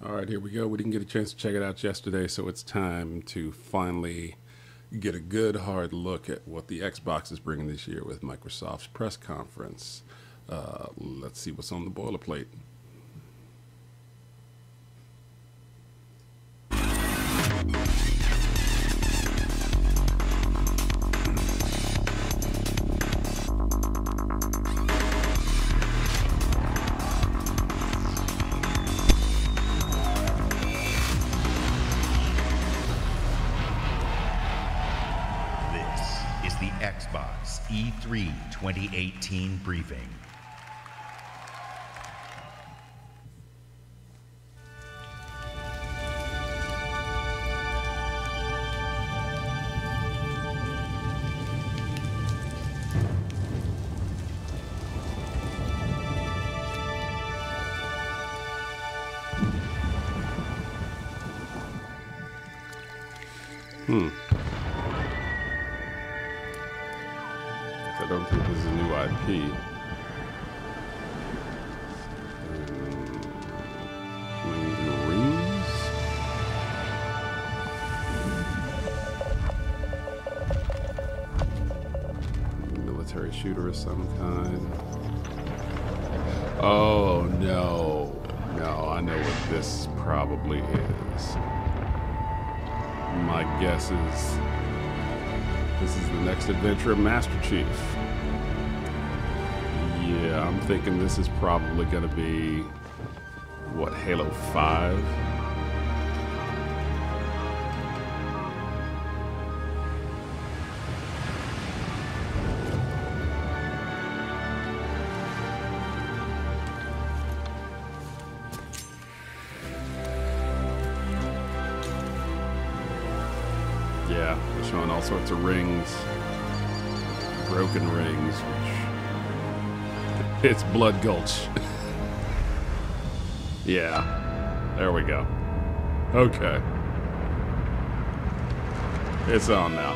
All right, here we go. We didn't get a chance to check it out yesterday, so it's time to finally get a good hard look at what the Xbox is bringing this year with Microsoft's press conference. Let's see what's on the boilerplate. The Xbox E3 2018 briefing. I don't think this is a new IP. Marines? Military shooter of some kind. Oh, no. No, I know what this probably is. My guess is this is the next adventure of Master Chief. Yeah, I'm thinking this is probably going to be, what, Halo 5? Yeah, they're showing all sorts of rings, broken rings, which it's Blood Gulch. Yeah, there we go. Okay, it's on now.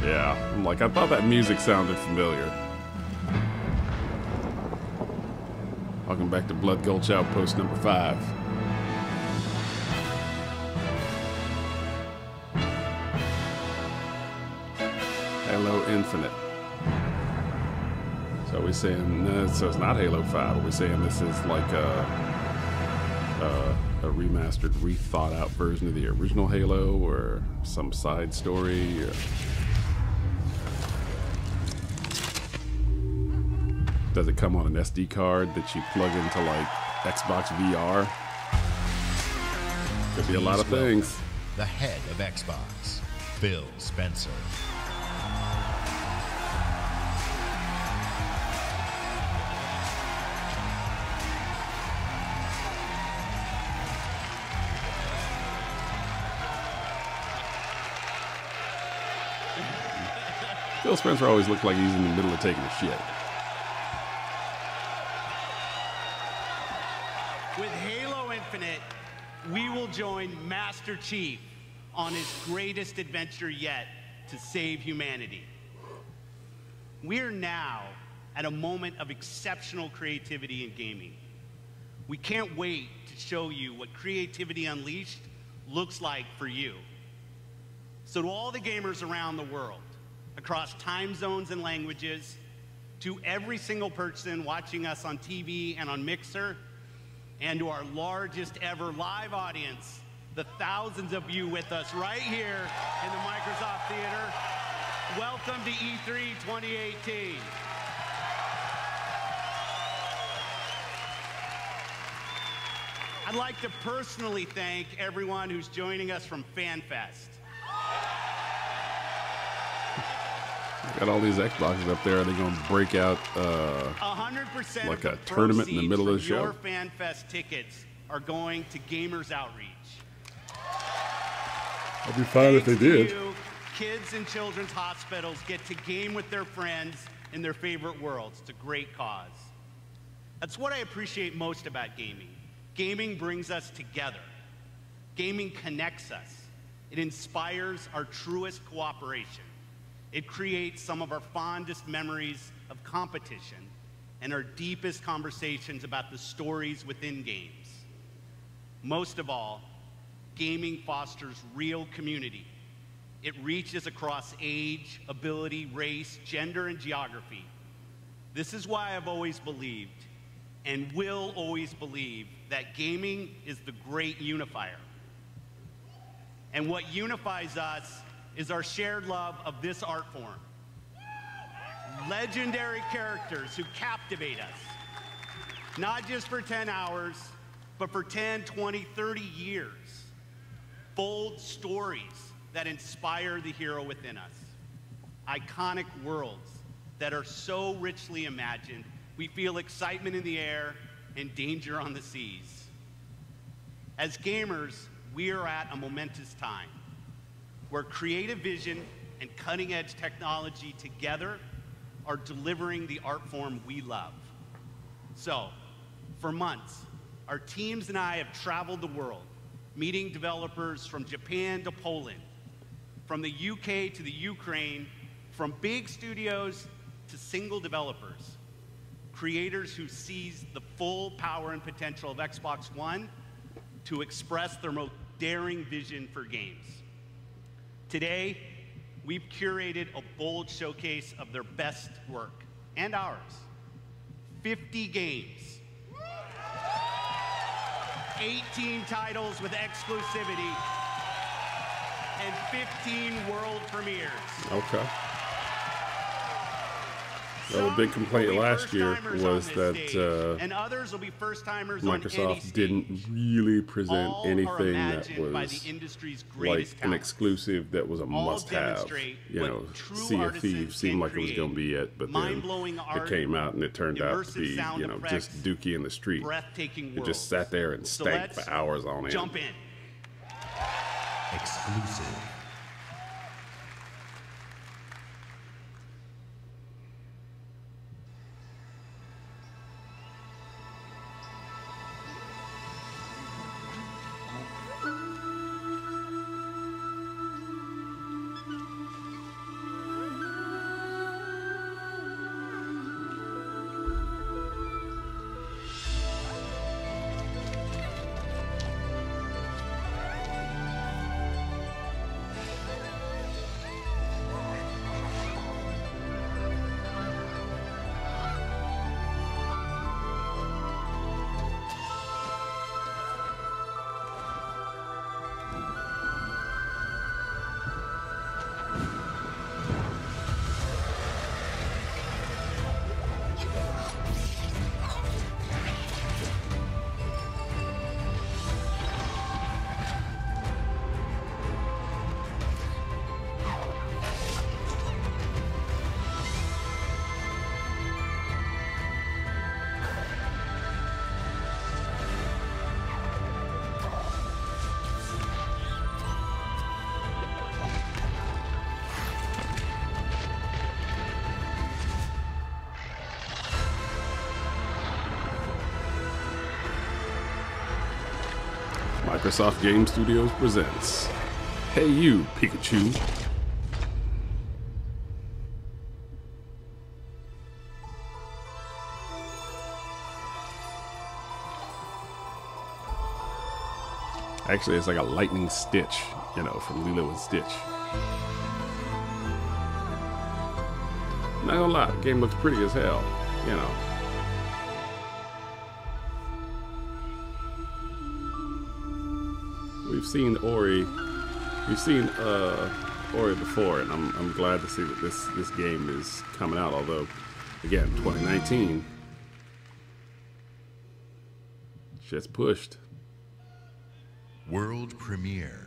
Yeah, I'm like, I thought that music sounded familiar. Welcome back to Blood Gulch Outpost number 5. Halo Infinite. So we're saying, so it's not Halo 5. Are we saying this is like a remastered, rethought out version of the original Halo, or some side story? Or does it come on an SD card that you plug into like Xbox VR? Could be a lot of things. The head of Xbox, Phil Spencer. Phil Spencer always looked like he's in the middle of taking a shit. With Halo Infinite, we will join Master Chief on his greatest adventure yet to save humanity. We're now at a moment of exceptional creativity in gaming. We can't wait to show you what Creativity Unleashed looks like for you. So to all the gamers around the world, across time zones and languages, to every single person watching us on TV and on Mixer, and to our largest ever live audience, the thousands of you with us right here in the Microsoft Theater, welcome to E3 2018. I'd like to personally thank everyone who's joining us from FanFest. Got all these Xboxes up there. Are they going to break out 100% like a tournament in the middle of the show? Your FanFest tickets are going to Gamers Outreach. I'd be fine if they did. You, kids in children's hospitals get to game with their friends in their favorite worlds. It's a great cause. That's what I appreciate most about gaming. Gaming brings us together. Gaming connects us. It inspires our truest cooperation. It creates some of our fondest memories of competition and our deepest conversations about the stories within games. Most of all, gaming fosters real community. It reaches across age, ability, race, gender, and geography. This is why I've always believed, and will always believe, that gaming is the great unifier. And what unifies us is our shared love of this art form. Legendary characters who captivate us, not just for 10 hours, but for 10, 20, 30 years. Bold stories that inspire the hero within us. Iconic worlds that are so richly imagined, we feel excitement in the air and danger on the seas. As gamers, we are at a momentous time where creative vision and cutting-edge technology together are delivering the art form we love. So, for months, our teams and I have traveled the world, meeting developers from Japan to Poland, from the UK to the Ukraine, from big studios to single developers, creators who seize the full power and potential of Xbox One to express their most daring vision for games. Today, we've curated a bold showcase of their best work, and ours. 50 games, 18 titles with exclusivity, and 15 world premieres. Okay. Well, the big complaint last year was that and others will be first-timers Microsoft didn't really present anything that was like an exclusive that was a must-have. You know, Sea of Thieves seemed like it was going to be it, but then it came out and it turned out to be, you know, just Dookie in the street. It just sat there and stank for hours on end. Jump in. Exclusive. Microsoft Game Studios presents Hey You, Pikachu. Actually, it's like a lightning Stitch, you know, from Lilo and Stitch. Not gonna lie, the game looks pretty as hell, you know. We've seen Ori before, and I'm glad to see that this game is coming out, although, again, 2019, shit's pushed. World premiere.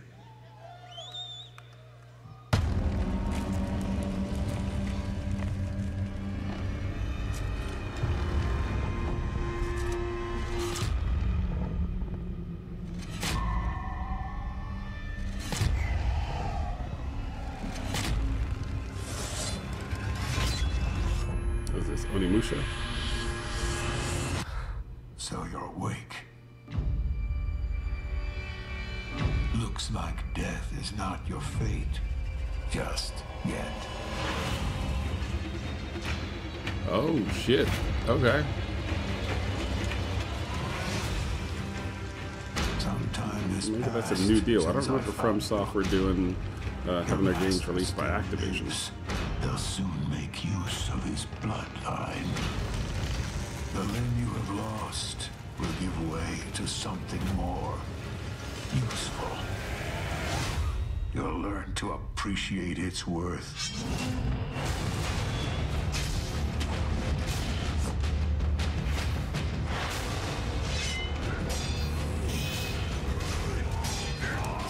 Is this Onimusha? So you're awake. Looks like death is not your fate. Just yet. Oh, shit. Okay. Some time has Maybe that's a passed new deal. I don't since remember From found Software doing having their games released by Activision. They'll soon make use of his bloodline. The limb you have lost will give way to something more useful. You'll learn to appreciate its worth.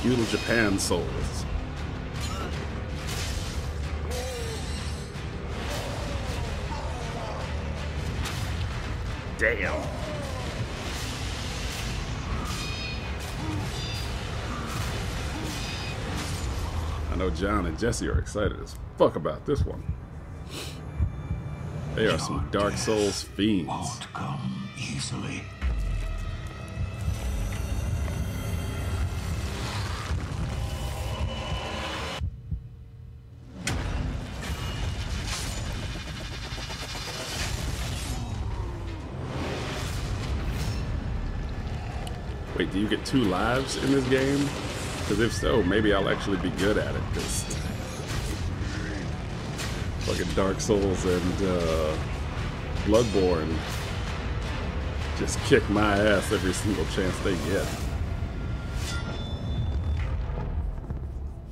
Feudal Japan Souls. Damn. I know John and Jesse are excited as fuck about this one. They are some Dark Souls fiends. Won't come easily. Wait, do you get 2 lives in this game? Because if so, maybe I'll actually be good at it. Because fucking Dark Souls and Bloodborne just kick my ass every single chance they get.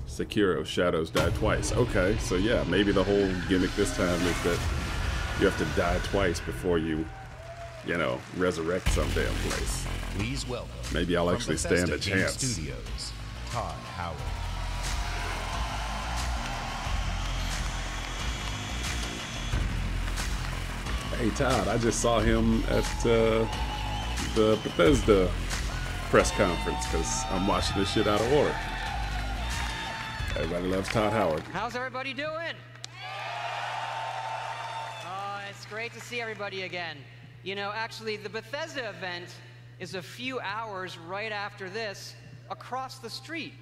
Sekiro, shadows die twice. Okay, so yeah, maybe the whole gimmick this time is that you have to die twice before you know, resurrect some damn place. Please welcome. Maybe I'll actually stand a Bethesda Game chance. Studios, Todd Howard. Hey Todd, I just saw him at the Bethesda press conference because I'm watching this shit out of order. Everybody loves Todd Howard. How's everybody doing? It's great to see everybody again. You know, actually, the Bethesda event is a few hours right after this across the street.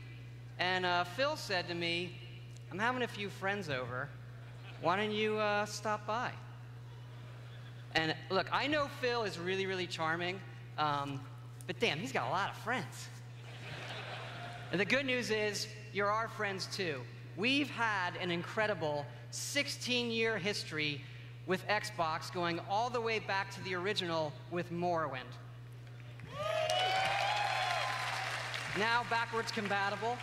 And Phil said to me, I'm having a few friends over. Why don't you stop by? And look, I know Phil is really, really charming, but damn, he's got a lot of friends. And the good news is, you're our friends too. We've had an incredible 16-year history with Xbox, going all the way back to the original with Morrowind. Now backwards compatible.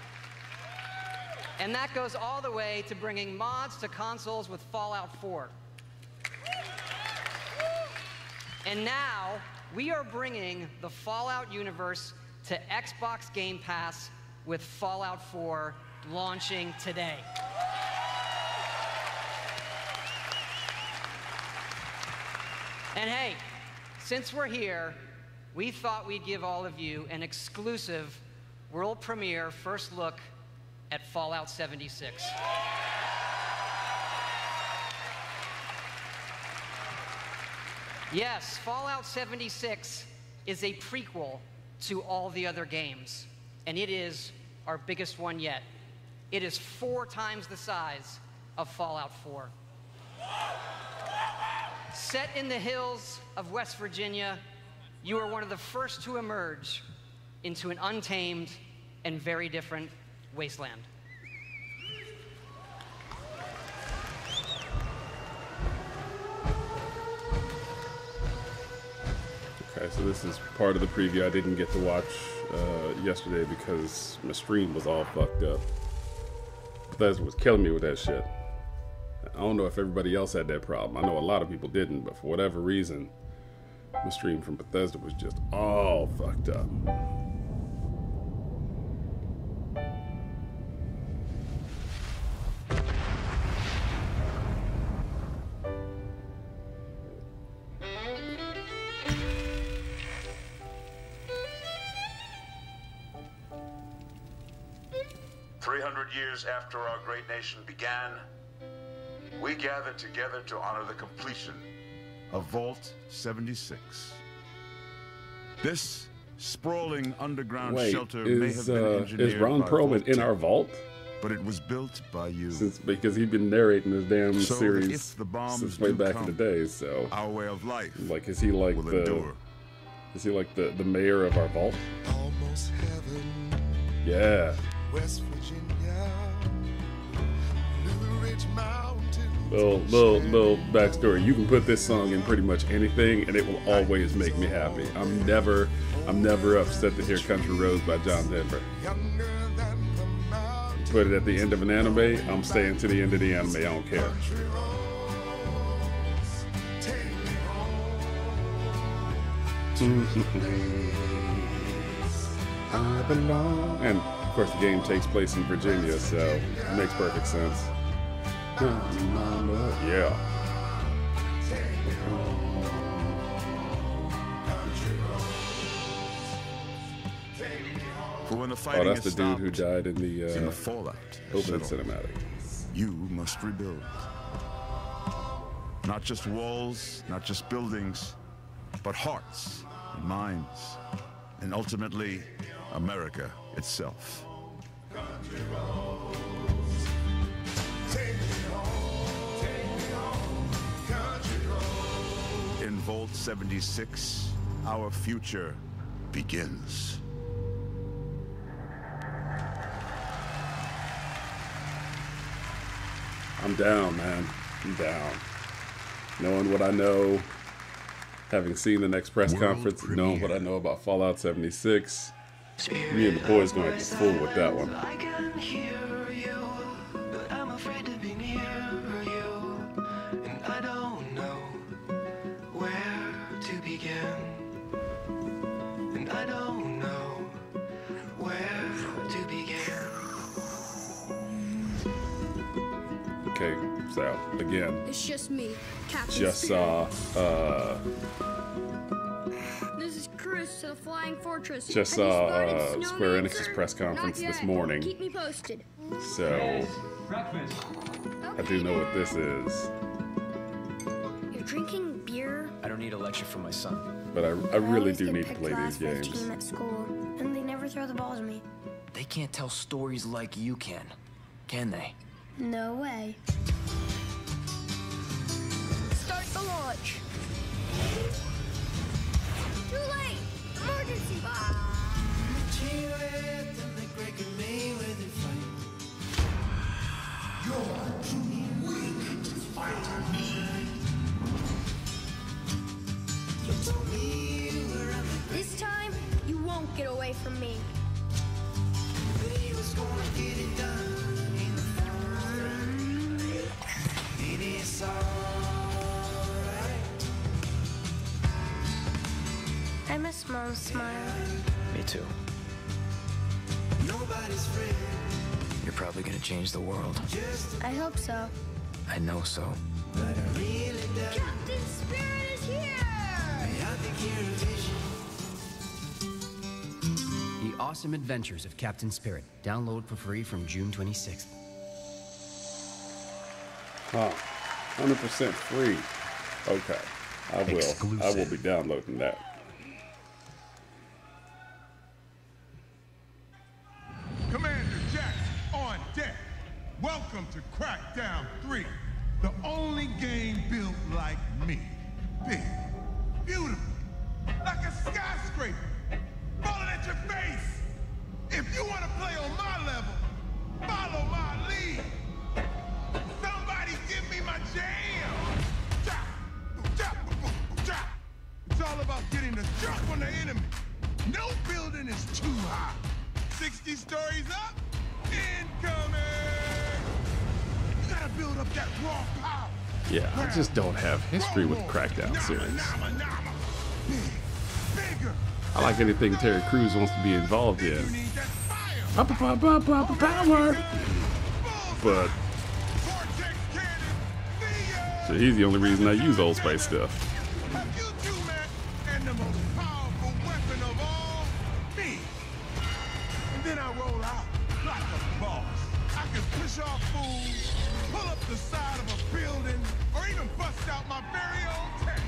And that goes all the way to bringing mods to consoles with Fallout 4. And now we are bringing the Fallout universe to Xbox Game Pass with Fallout 4 launching today. And hey, since we're here, we thought we'd give all of you an exclusive world premiere first look at Fallout 76. Yes, Fallout 76 is a prequel to all the other games, and it is our biggest one yet. It is 4 times the size of Fallout 4. Set in the hills of West Virginia, you are one of the first to emerge into an untamed and very different wasteland. Okay, so this is part of the preview I didn't get to watch yesterday because my stream was all fucked up. Bethesda was killing me with that shit. I don't know if everybody else had that problem. I know a lot of people didn't, but for whatever reason, the stream from Bethesda was just all fucked up. Years after our great nation began, we gathered together to honor the completion of Vault 76. This sprawling underground Wait, shelter may have been engineered is Ron by Perlman Vault in our vault? but it was built by you. Because he's been narrating this damn So that series if the bombs since way do back come, in the day. So our way of life like, is he like will the endure. Is he like the mayor of our vault? Almost heaven. Yeah. West Virginia. Blue Ridge Mountain. Little backstory. You can put this song in pretty much anything, and it will always make me happy. I'm never upset to hear "Country Roads" by John Denver. Younger than the mountain. Put it at the end of an anime, I'm staying to the end of the anime. I don't care. I belong. And of course, the game takes place in Virginia, so it makes perfect sense. Yeah. For when the Oh, fighting that's the is dude who stopped, died in in the the fallout opening settled, cinematic. you must rebuild. Not just walls, not just buildings, but hearts and minds, and ultimately, America itself. In Vault 76, our future begins. I'm down, man. I'm down. Knowing what I know, having seen the next press conference, knowing what I know about Fallout 76, me and the boys gonna have to fool with that one. I can hear you, but I'm afraid to be near you, and I don't know where to begin, and I don't know where to begin. Okay, so again, It's just me, Captain just Spirit. saw This is Chris to the Flying Fortress. Just Have you saw, spotted Square snowman, Enix's sir? press conference Not this yet. morning. Keep me posted. so I do know what this is, You're drinking beer? I don't need a lecture from my son. but I really always do get need to picked play these last for the games. team at school, and they never throw the ball to me. They can't tell stories like you can they? No way. Start the launch. Too late! Emergency! This time, you won't get away from me. I miss Mom's smile. Me too. You're probably gonna change the world. I hope so. I know so. Captain Spirit is here! The Awesome Adventures of Captain Spirit. Download for free from June 26th. Huh. 100% free. Okay. I will. Exclusive. I will be downloading that. Commander Jack on deck. Welcome to Crackdown 3, the only game built like me. Big, beautiful, like a skyscraper, falling at your face. If you want to play on my level, follow my lead. Somebody give me my jam. Chop, chop, chop. It's all about getting the jump on the enemy. No building is too high. 60 stories up, incoming! You gotta build up that raw power. Yeah, I just don't have history with Crackdown series. Bigger. I like anything Terry Crews wants to be involved in. You need that fire. Power! But Vortex cannon. See ya. so he's the only reason I use Old Spice stuff. Have you two met? And the most powerful weapon of all, me. And then I roll out like a boss. I can push off fools, pull up the side of a building, or even bust out my very own tank.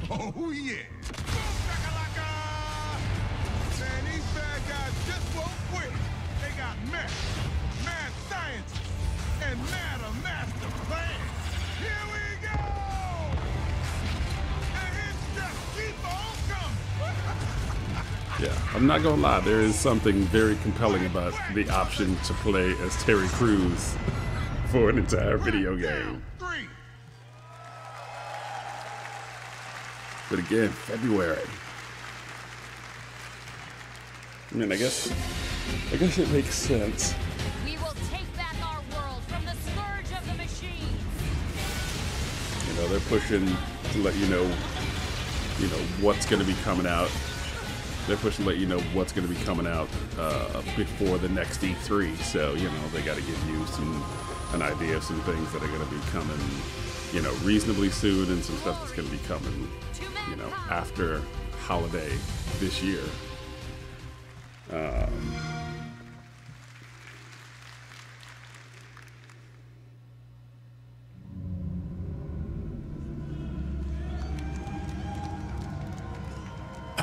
Oh yeah. Boom, shakalaka. Man, these bad guys just won't quit. They got mad scientists, and mad a master plan. Here we go! And it's just keep on coming. I'm not gonna lie, there is something very compelling about the option to play as Terry Crews for an entire video game. But again, February. I mean, I guess it makes sense. We will take back our world from the scourge of the machine. You know, they're pushing to let you know what's going to be coming out. They're pushing to let you know what's going to be coming out before the next E3. So, you know, they got to give you an idea of some things that are going to be coming, you know, reasonably soon, and some stuff that's going to be coming, you know, after holiday this year.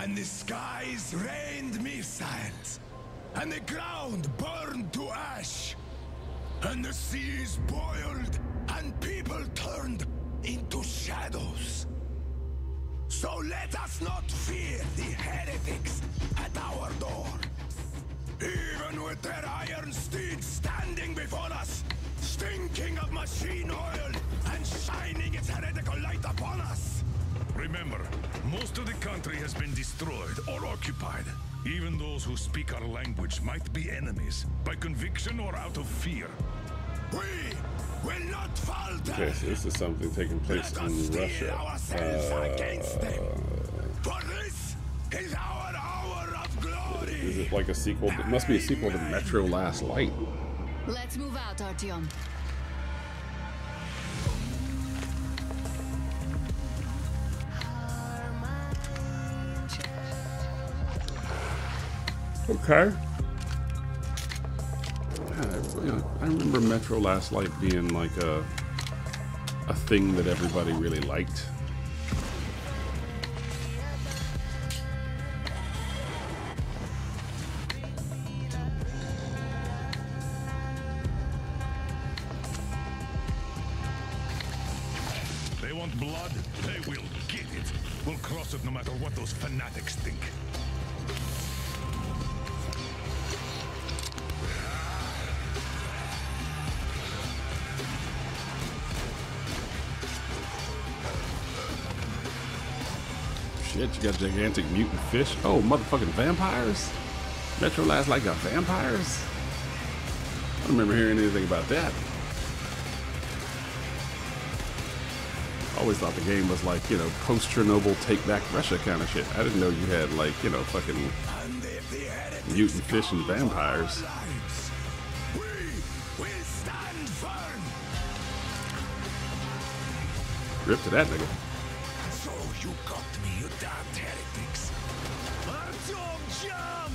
And the skies rained missiles, and the ground burned to ash, and the seas boiled, and people turned into shadows. So let us not fear the heretics at our door. Even with their iron steeds standing before us, stinking of machine oil and shining its heretical light upon us. Remember, most of the country has been destroyed or occupied. Even those who speak our language might be enemies, by conviction or out of fear. We will not falter. Okay, so this is something taking place in Russia. Against them. For this is our hour of glory. Is it like a sequel? It must be a sequel to Metro Last Light. Let's move out, Artyom. Okay. I remember Metro Last Light being like a thing that everybody really liked. They want blood, they will get it. We'll cross it no matter what those fanatics think. Shit, you got gigantic mutant fish. Oh, motherfucking vampires? Metro Last Light got vampires? I don't remember hearing anything about that. I always thought the game was like, you know, post-Chernobyl take back Russia kind of shit. I didn't know you had like, you know, fucking mutant fish and vampires. Rip to that nigga. So you got me, you damned heretics. Artyom, jump!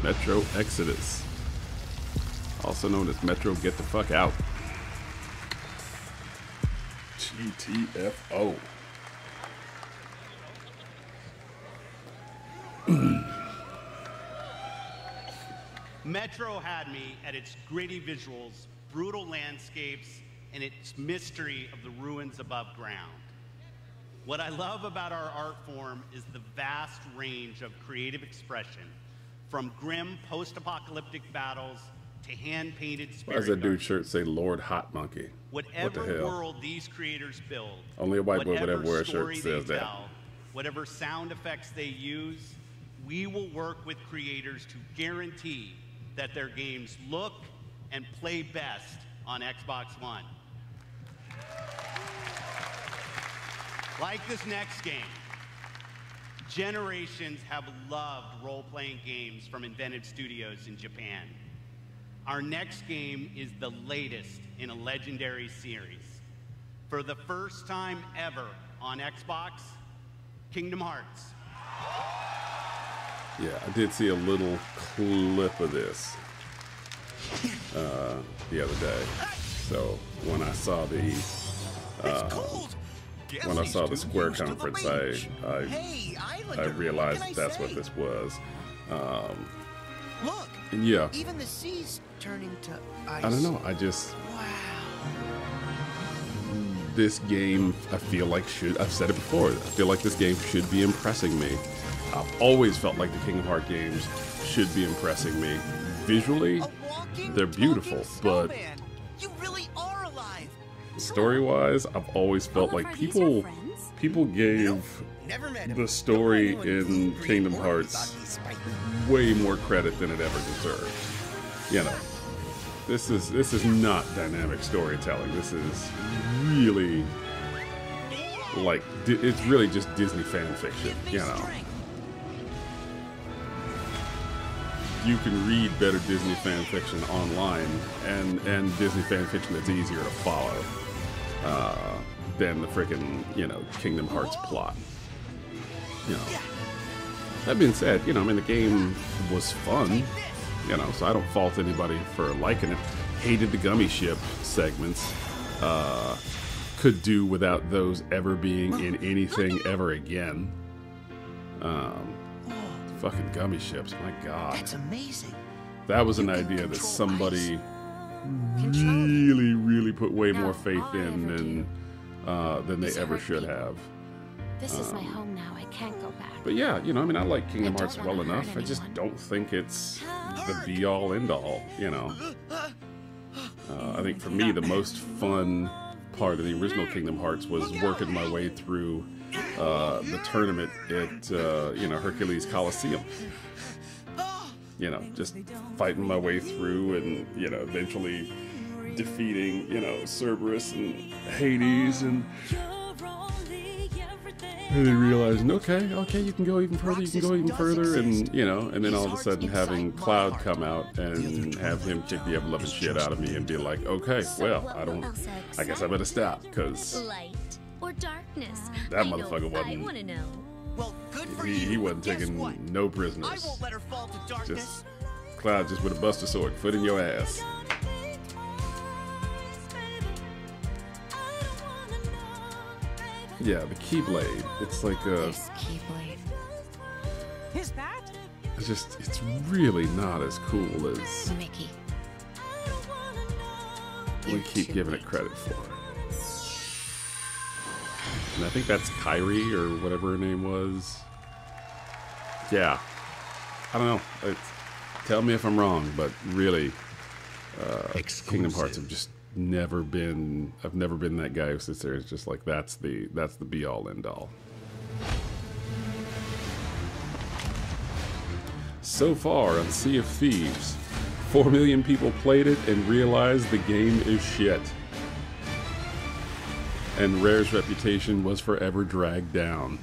Metro Exodus, also known as Metro Get the Fuck Out. GTFO. Metro had me at its gritty visuals, brutal landscapes, and its mystery of the ruins above ground. What I love about our art form is the vast range of creative expression, from grim post-apocalyptic battles to hand-painted spirit. Why does that dude's shirt say Lord Hot Monkey? Whatever what the hell? world these creators build, Only a white boy would ever wear a story shirt that says they that. tell, whatever sound effects they use, we will work with creators to guarantee that their games look and play best on Xbox One. Like this next game, generations have loved role-playing games from inventive studios in Japan. Our next game is the latest in a legendary series. For the first time ever on Xbox, Kingdom Hearts. Yeah, I did see a little clip of this the other day. So when I saw the Square conference, I realized that's what this was. Look. Yeah. Even the sea's turning to ice. I don't know. I just. Wow. this game, I feel like I've said it before, I feel like this game should be impressing me. I've always felt like the Kingdom Hearts games should be impressing me. Visually, they're beautiful, but you really are alive. story-wise, I've always felt like people gave the story in Kingdom Hearts way more credit than it ever deserved. You know, this is not dynamic storytelling. This is really like it's really just Disney fan fiction. You know, you can read better Disney fan fiction online and Disney fan fiction that's easier to follow than the freaking, you know, Kingdom Hearts plot. You know, that being said, you know, I mean, the game was fun, you know, so I don't fault anybody for liking it. Hated the gummy ship segments. Could do without those ever being in anything ever again. Fucking gummy ships, my god. That's amazing. That was an idea that somebody really put way more faith in than they ever should have. This is my home now. I can't go back. But yeah, you know, I mean, I like Kingdom Hearts well enough. I just don't think it's the be-all, end-all, you know. I think for me, the most fun part of the original Kingdom Hearts was working my way through the tournament at, you know, Hercules Coliseum. You know, just fighting my way through and, you know, eventually defeating, you know, Cerberus and Hades and then realizing, okay, you can go even further, and, you know, and then all of a sudden having Cloud come out and have him kick the ever-loving shit out of me and be like, okay, well, I guess I better stop, because Light or darkness? that motherfucker I wasn't, want to know. Well, good for he you. wasn't Guess taking what? no I prisoners. won't let her fall to darkness. Just, Cloud just with a buster sword, foot in your ass. Yeah, the Keyblade. It's like a. Keyblade. Is that? It's really not as cool as Mickey. we keep giving it credit for. And I think that's Kyrie or whatever her name was. Yeah. I don't know. Tell me if I'm wrong, but really, Kingdom Hearts have just never been. I've never been that guy who sits there. It's just like that's the be all end all. So far on Sea of Thieves, 4 million people played it and realized the game is shit. And Rare's reputation was forever dragged down.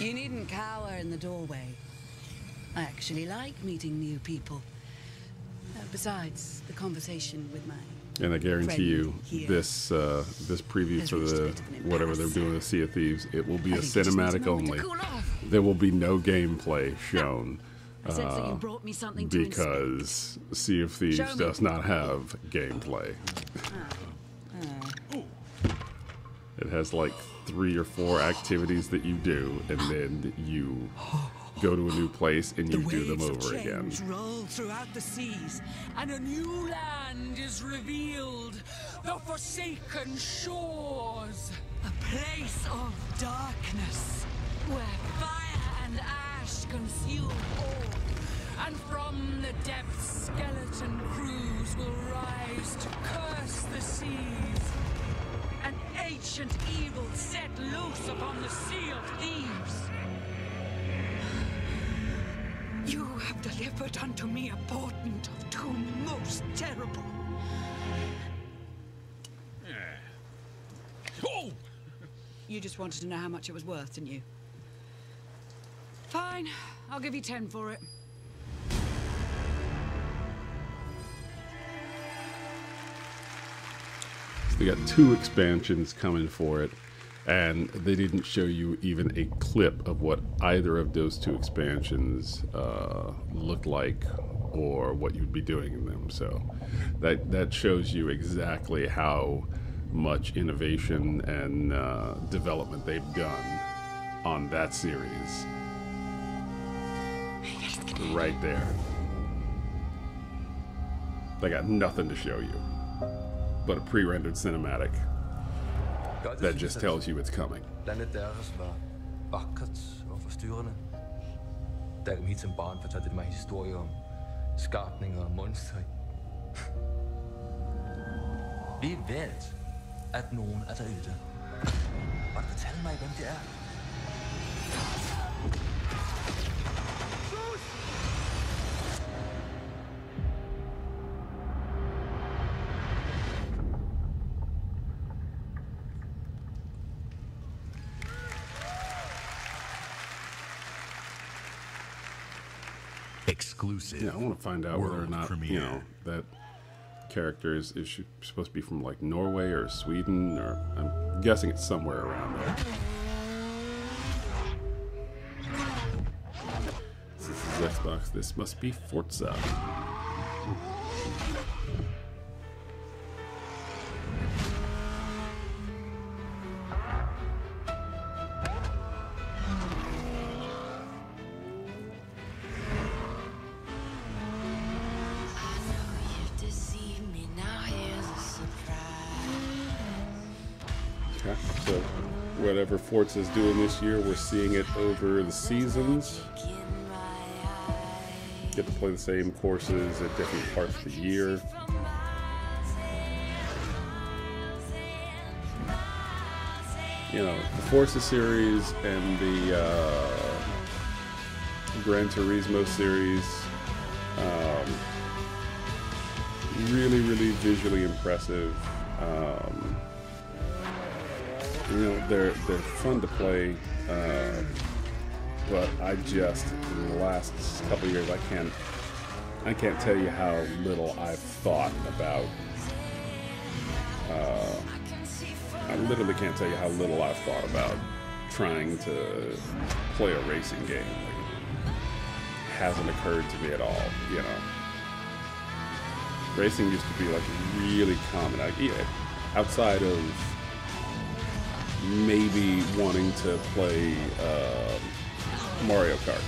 You needn't cower in the doorway. I actually like meeting new people. Besides, the conversation with my And I guarantee you, here this preview has for reached a the bit of an whatever they're impasse. doing with Sea of Thieves, it will be I a think you just need cinematic a moment to only. cool off. There will be no gameplay shown I sense that you brought me something to because Sea of Thieves Show me. does not have gameplay. It has like 3 or 4 activities that you do, and then you go to a new place and you do them over again. Roll throughout the seas, and a new land is revealed. The forsaken shores, a place of darkness, where fire and ash consume all, and from the depths skeleton crews will rise to curse the seas. An ancient evil set loose upon the Sea of Thieves. You have delivered unto me a portent of doom most terrible. Oh! You just wanted to know how much it was worth, didn't you? Fine, I'll give you 10 for it. They got 2 expansions coming for it, and they didn't show you even a clip of what either of those 2 expansions looked like or what you'd be doing in them. So that shows you exactly how much innovation and development they've done on that series. Right there. They got nothing to show you but a pre-rendered cinematic that just tells you it's coming. Landet deres var vakkert og forstyrrende. Da jeg kom hit som barn, fortalte de mig historier om skapninger og monstre. Vi vet at nogen er derude. Og du fortælle mig, hvem det er. Exclusive. Yeah, I want to find out whether or not, you know, that character is supposed to be from like Norway or Sweden, or I'm guessing it's somewhere around there. This is Xbox. This must be Forza. So whatever Forza's doing this year, we're seeing it over the seasons. Get to play the same courses at different parts of the year. You know, the Forza series and the Gran Turismo series, really, really visually impressive. You know, they're fun to play, but I just, in the last couple of years, I can't tell you how little I've thought about. I literally can't tell you how little I've thought about trying to play a racing game. Like, it hasn't occurred to me at all. You know, racing used to be like really common. Outside of maybe wanting to play Mario Kart.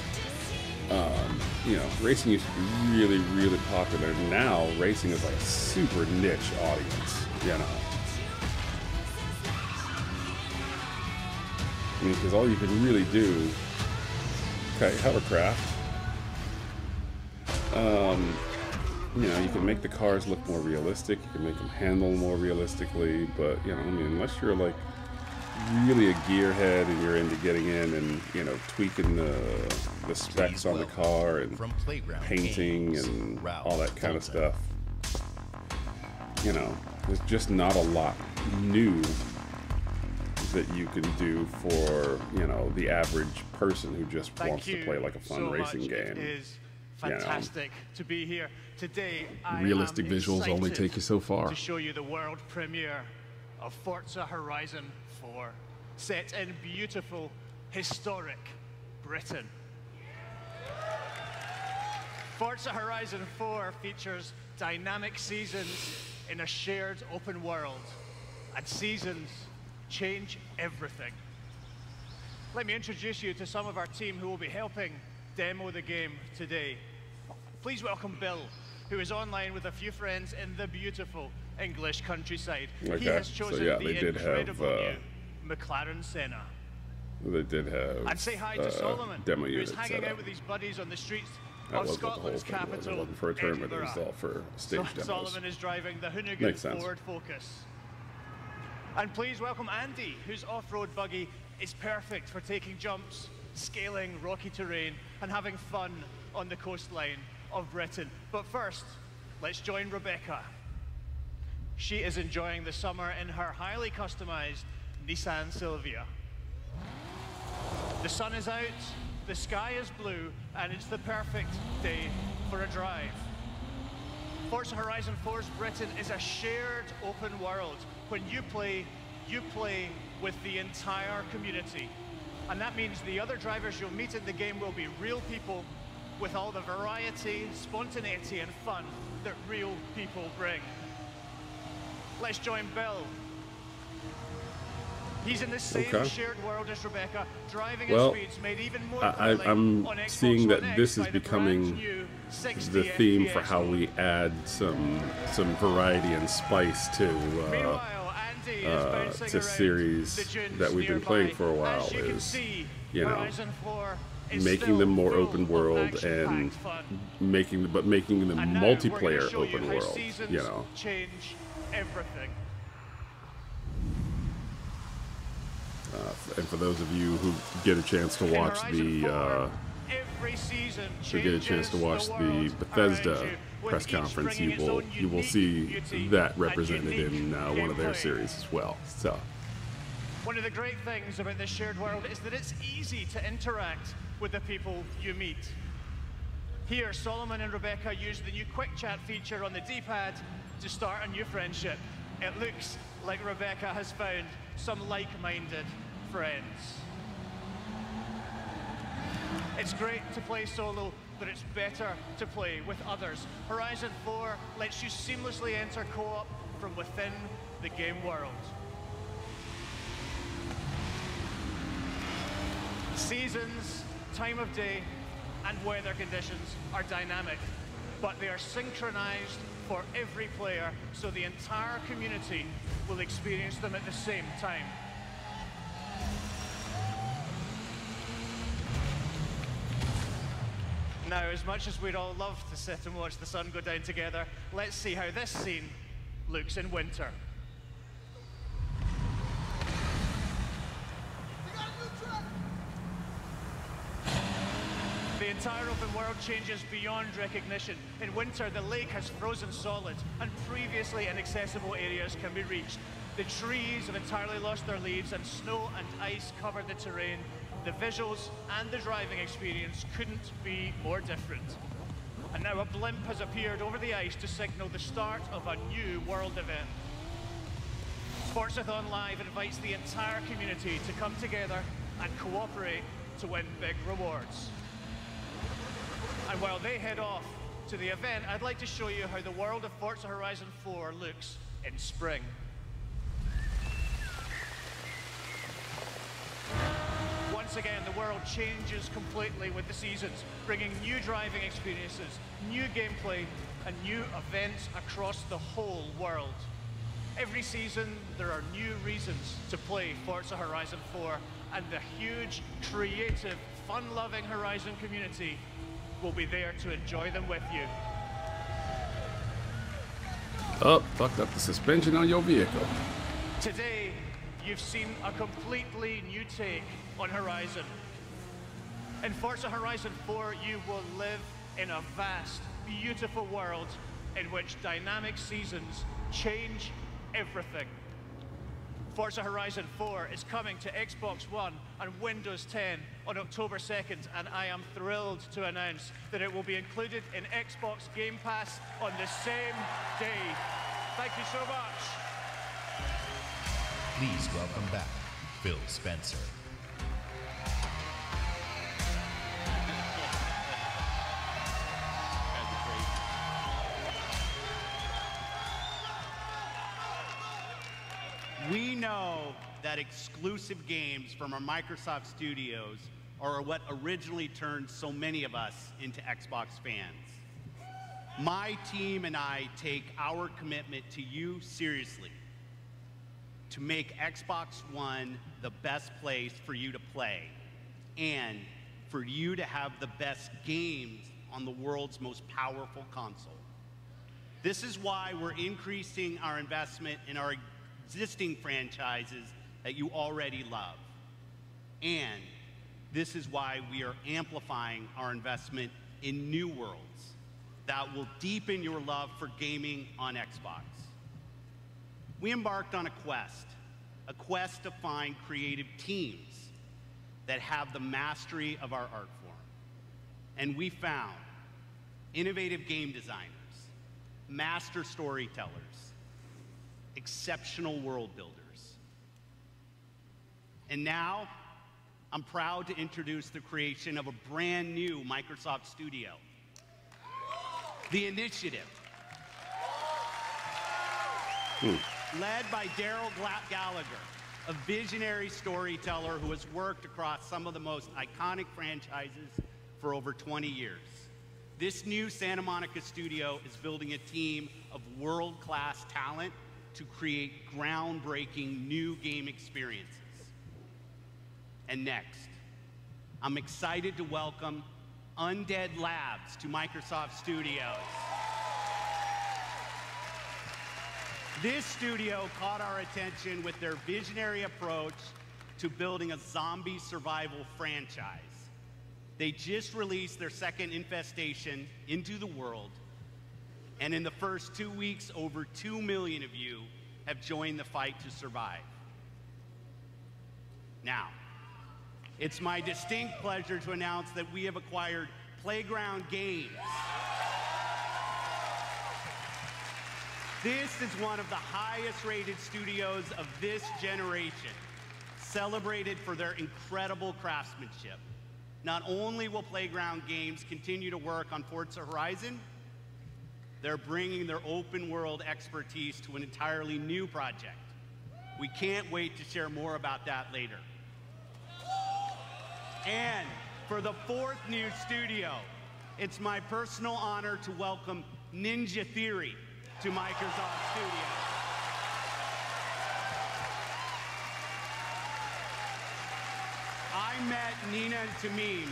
You know, racing used to be really, really popular. Now, racing is like a super niche audience, you know. I mean, because all you can really do, okay, hovercraft. You know, you can make the cars look more realistic. You can make them handle more realistically, but, you know, I mean, unless you're like really a gearhead and you're into getting in and, you know, tweaking the specs on the car and painting and all that kind of stuff, you know, there's just not a lot new that you can do for, you know, the average person who just wants to play like a fun racing game. It is fantastic to be here today. Realistic visuals only take you so far. To show you the world premiere of Forza Horizon 4, set in beautiful, historic Britain. Forza Horizon 4 features dynamic seasons in a shared open world, and seasons change everything. Let me introduce you to some of our team who will be helping demo the game today. Please welcome Bill, who is online with a few friends in the beautiful English countryside. Okay, he has chosen so yeah, the they did incredible have new McLaren Senna. they did have And say hi to Solomon, demo who's units hanging set out up. with his buddies on the streets That of wasn't the whole Scotland's thing, was it? It capital, wasn't for a tournament, it was Edinburgh. all for stage demos. Solomon is driving the Hoonigan Makes sense. Ford Focus. And please welcome Andy, whose off-road buggy is perfect for taking jumps, scaling rocky terrain, and having fun on the coastline of Britain. But first, let's join Rebecca. She is enjoying the summer in her highly customized Nissan Silvia. The sun is out, the sky is blue, and it's the perfect day for a drive. Forza Horizon 4's Britain is a shared open world. When you play with the entire community. And that means the other drivers you'll meet in the game will be real people with all the variety, spontaneity, and fun that real people bring. Let's join Bill. He's in the same shared world as Rebecca, driving at speeds made even more thrilling I'm on Xbox seeing that One this X is by the brand becoming new 60 the theme for FPS how we add some variety and spice to series that we've been playing for a while. Is, you know, making them more open world and making them multiplayer open world. You know. Change everything. And for those of you who get a chance to watch the Bethesda press conference, you will see that represented in one of their series as well. So, one of the great things about this shared world is that it's easy to interact with the people you meet. Here, Solomon and Rebecca use the new quick chat feature on the D-pad to start a new friendship. It looks like Rebecca has found some like-minded friends. It's great to play solo, but it's better to play with others. Horizon 4 lets you seamlessly enter co-op from within the game world. Seasons, time of day, and weather conditions are dynamic, but they are synchronized for every player, so the entire community will experience them at the same time. Now, as much as we'd all love to sit and watch the sun go down together, let's see how this scene looks in winter. The entire open world changes beyond recognition. In winter, the lake has frozen solid, and previously inaccessible areas can be reached. The trees have entirely lost their leaves, and snow and ice cover the terrain. The visuals and the driving experience couldn't be more different. And now a blimp has appeared over the ice to signal the start of a new world event. Forzathon Live invites the entire community to come together and cooperate to win big rewards. And while they head off to the event, I'd like to show you how the world of Forza Horizon 4 looks in spring. Once again, the world changes completely with the seasons, bringing new driving experiences, new gameplay, and new events across the whole world. Every season, there are new reasons to play Forza Horizon 4, and the huge, creative, fun-loving Horizon community will be there to enjoy them with you. Oh, fucked up the suspension on your vehicle. Today, you've seen a completely new take on Horizon. In Forza Horizon 4, you will live in a vast, beautiful world in which dynamic seasons change everything. Forza Horizon 4 is coming to Xbox One and Windows 10 on October 2nd, and I am thrilled to announce that it will be included in Xbox Game Pass on the same day. Thank you so much. Please welcome back Phil Spencer. We know that exclusive games from our Microsoft studios are what originally turned so many of us into Xbox fans. My team and I take our commitment to you seriously, to make Xbox One the best place for you to play and for you to have the best games on the world's most powerful console. This is why we're increasing our investment in our existing franchises that you already love. And this is why we are amplifying our investment in new worlds that will deepen your love for gaming on Xbox. We embarked on a quest to find creative teams that have the mastery of our art form. And we found innovative game designers, master storytellers, exceptional world builders. And now, I'm proud to introduce the creation of a brand new Microsoft studio, The Initiative. Led by Daryl Gallagher, a visionary storyteller who has worked across some of the most iconic franchises for over 20 years. This new Santa Monica studio is building a team of world-class talent to create groundbreaking new game experiences. And next, I'm excited to welcome Undead Labs to Microsoft Studios. This studio caught our attention with their visionary approach to building a zombie survival franchise. They just released their second infestation into the world, and in the first 2 weeks, over 2 million of you have joined the fight to survive. Now, it's my distinct pleasure to announce that we have acquired Playground Games. This is one of the highest-rated studios of this generation, celebrated for their incredible craftsmanship. Not only will Playground Games continue to work on Forza Horizon, they're bringing their open-world expertise to an entirely new project. We can't wait to share more about that later. And for the fourth new studio, it's my personal honor to welcome Ninja Theory to Microsoft Studios. I met Nina and Tamim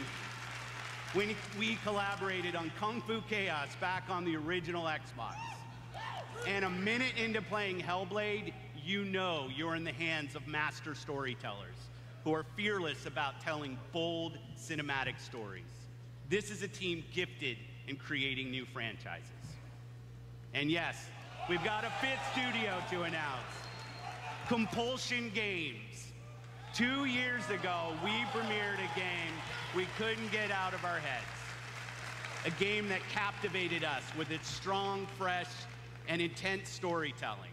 when we collaborated on Kung Fu Chaos back on the original Xbox. And a minute into playing Hellblade, you know you're in the hands of master storytellers who are fearless about telling bold cinematic stories. This is a team gifted in creating new franchises. And yes, we've got a fifth studio to announce, Compulsion Games. 2 years ago, we premiered a game we couldn't get out of our heads. A game that captivated us with its strong, fresh, and intense storytelling.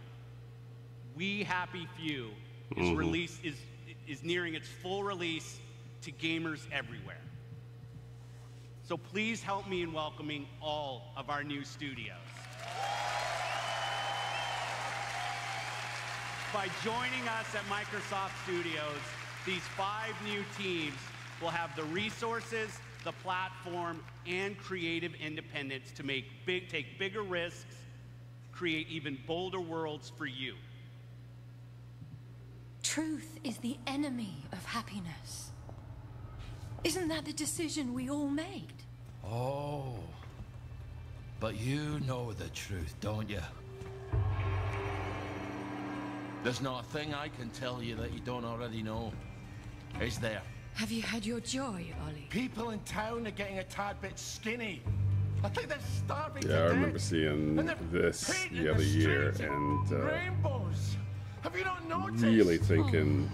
We Happy Few is nearing its full release to gamers everywhere. So please help me in welcoming all of our new studios. By joining us at Microsoft Studios, these 5 new teams will have the resources, the platform, and creative independence to take bigger risks, create even bolder worlds for you. Truth is the enemy of happiness. Isn't that the decision we all made? Oh, but you know the truth, don't you? There's not a thing I can tell you that you don't already know. Is there? Have you had your joy, Ollie? People in town are getting a tad bit skinny. I think they're starving to Yeah, I death. remember seeing this the other year and rainbows. Have you not noticed? really thinking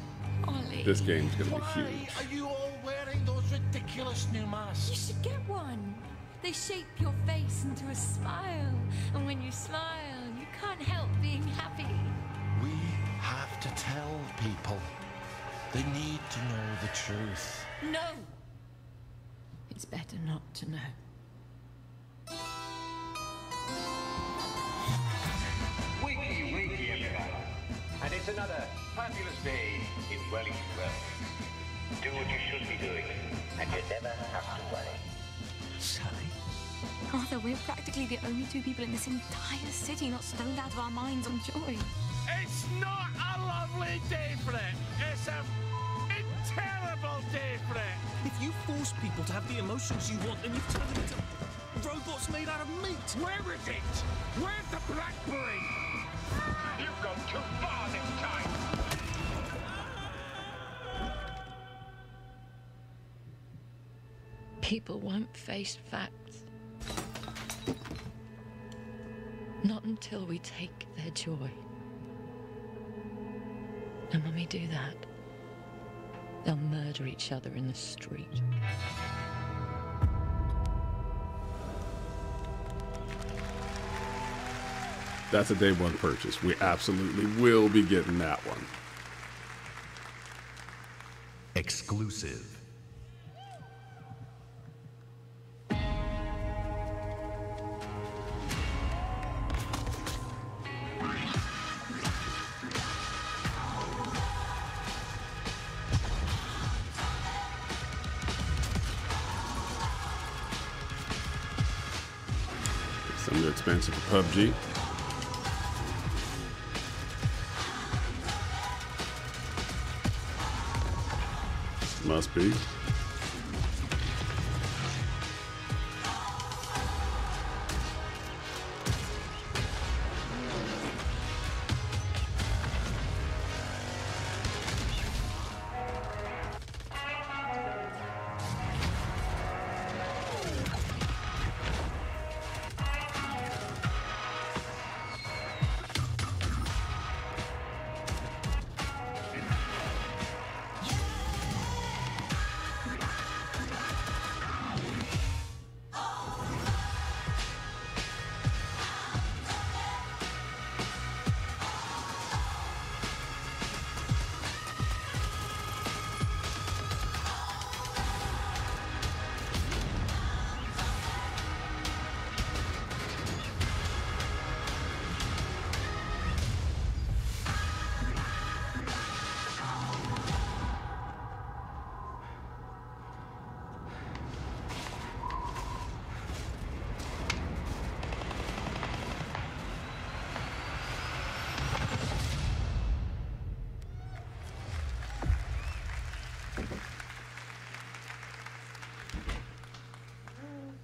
Ollie. this game's going to be Why huge. are you all wearing those ridiculous new masks? You should get one. They shape your face into a smile. And when you smile, you can't help being happy. We have to tell people. They need to know the truth. No. It's better not to know. Wakey, wakey, everybody. And it's another fabulous day in Wellington. Do what you should be doing, and you never have to worry. Sally? Arthur, we're practically the only 2 people in this entire city not stoned out of our minds on joy. It's not a lovely day for it. It's a terrible day for it. If you force people to have the emotions you want, then you've turned them into robots made out of meat. Where is it? Where's the blackberry? You've gone too far this time. People won't face facts. Not until we take their joy. And when we do that, they'll murder each other in the street. That's a day one purchase. We absolutely will be getting that one. Exclusive. Some new expansion for PUBG. Must be.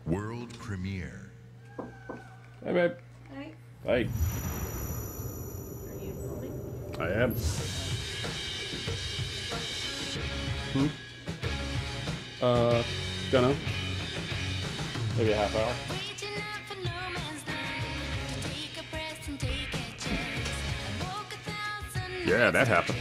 World premiere. Hey, babe. Hi. Hey. Are you filming? I am. Don't know. Maybe a half hour. Yeah, that happened.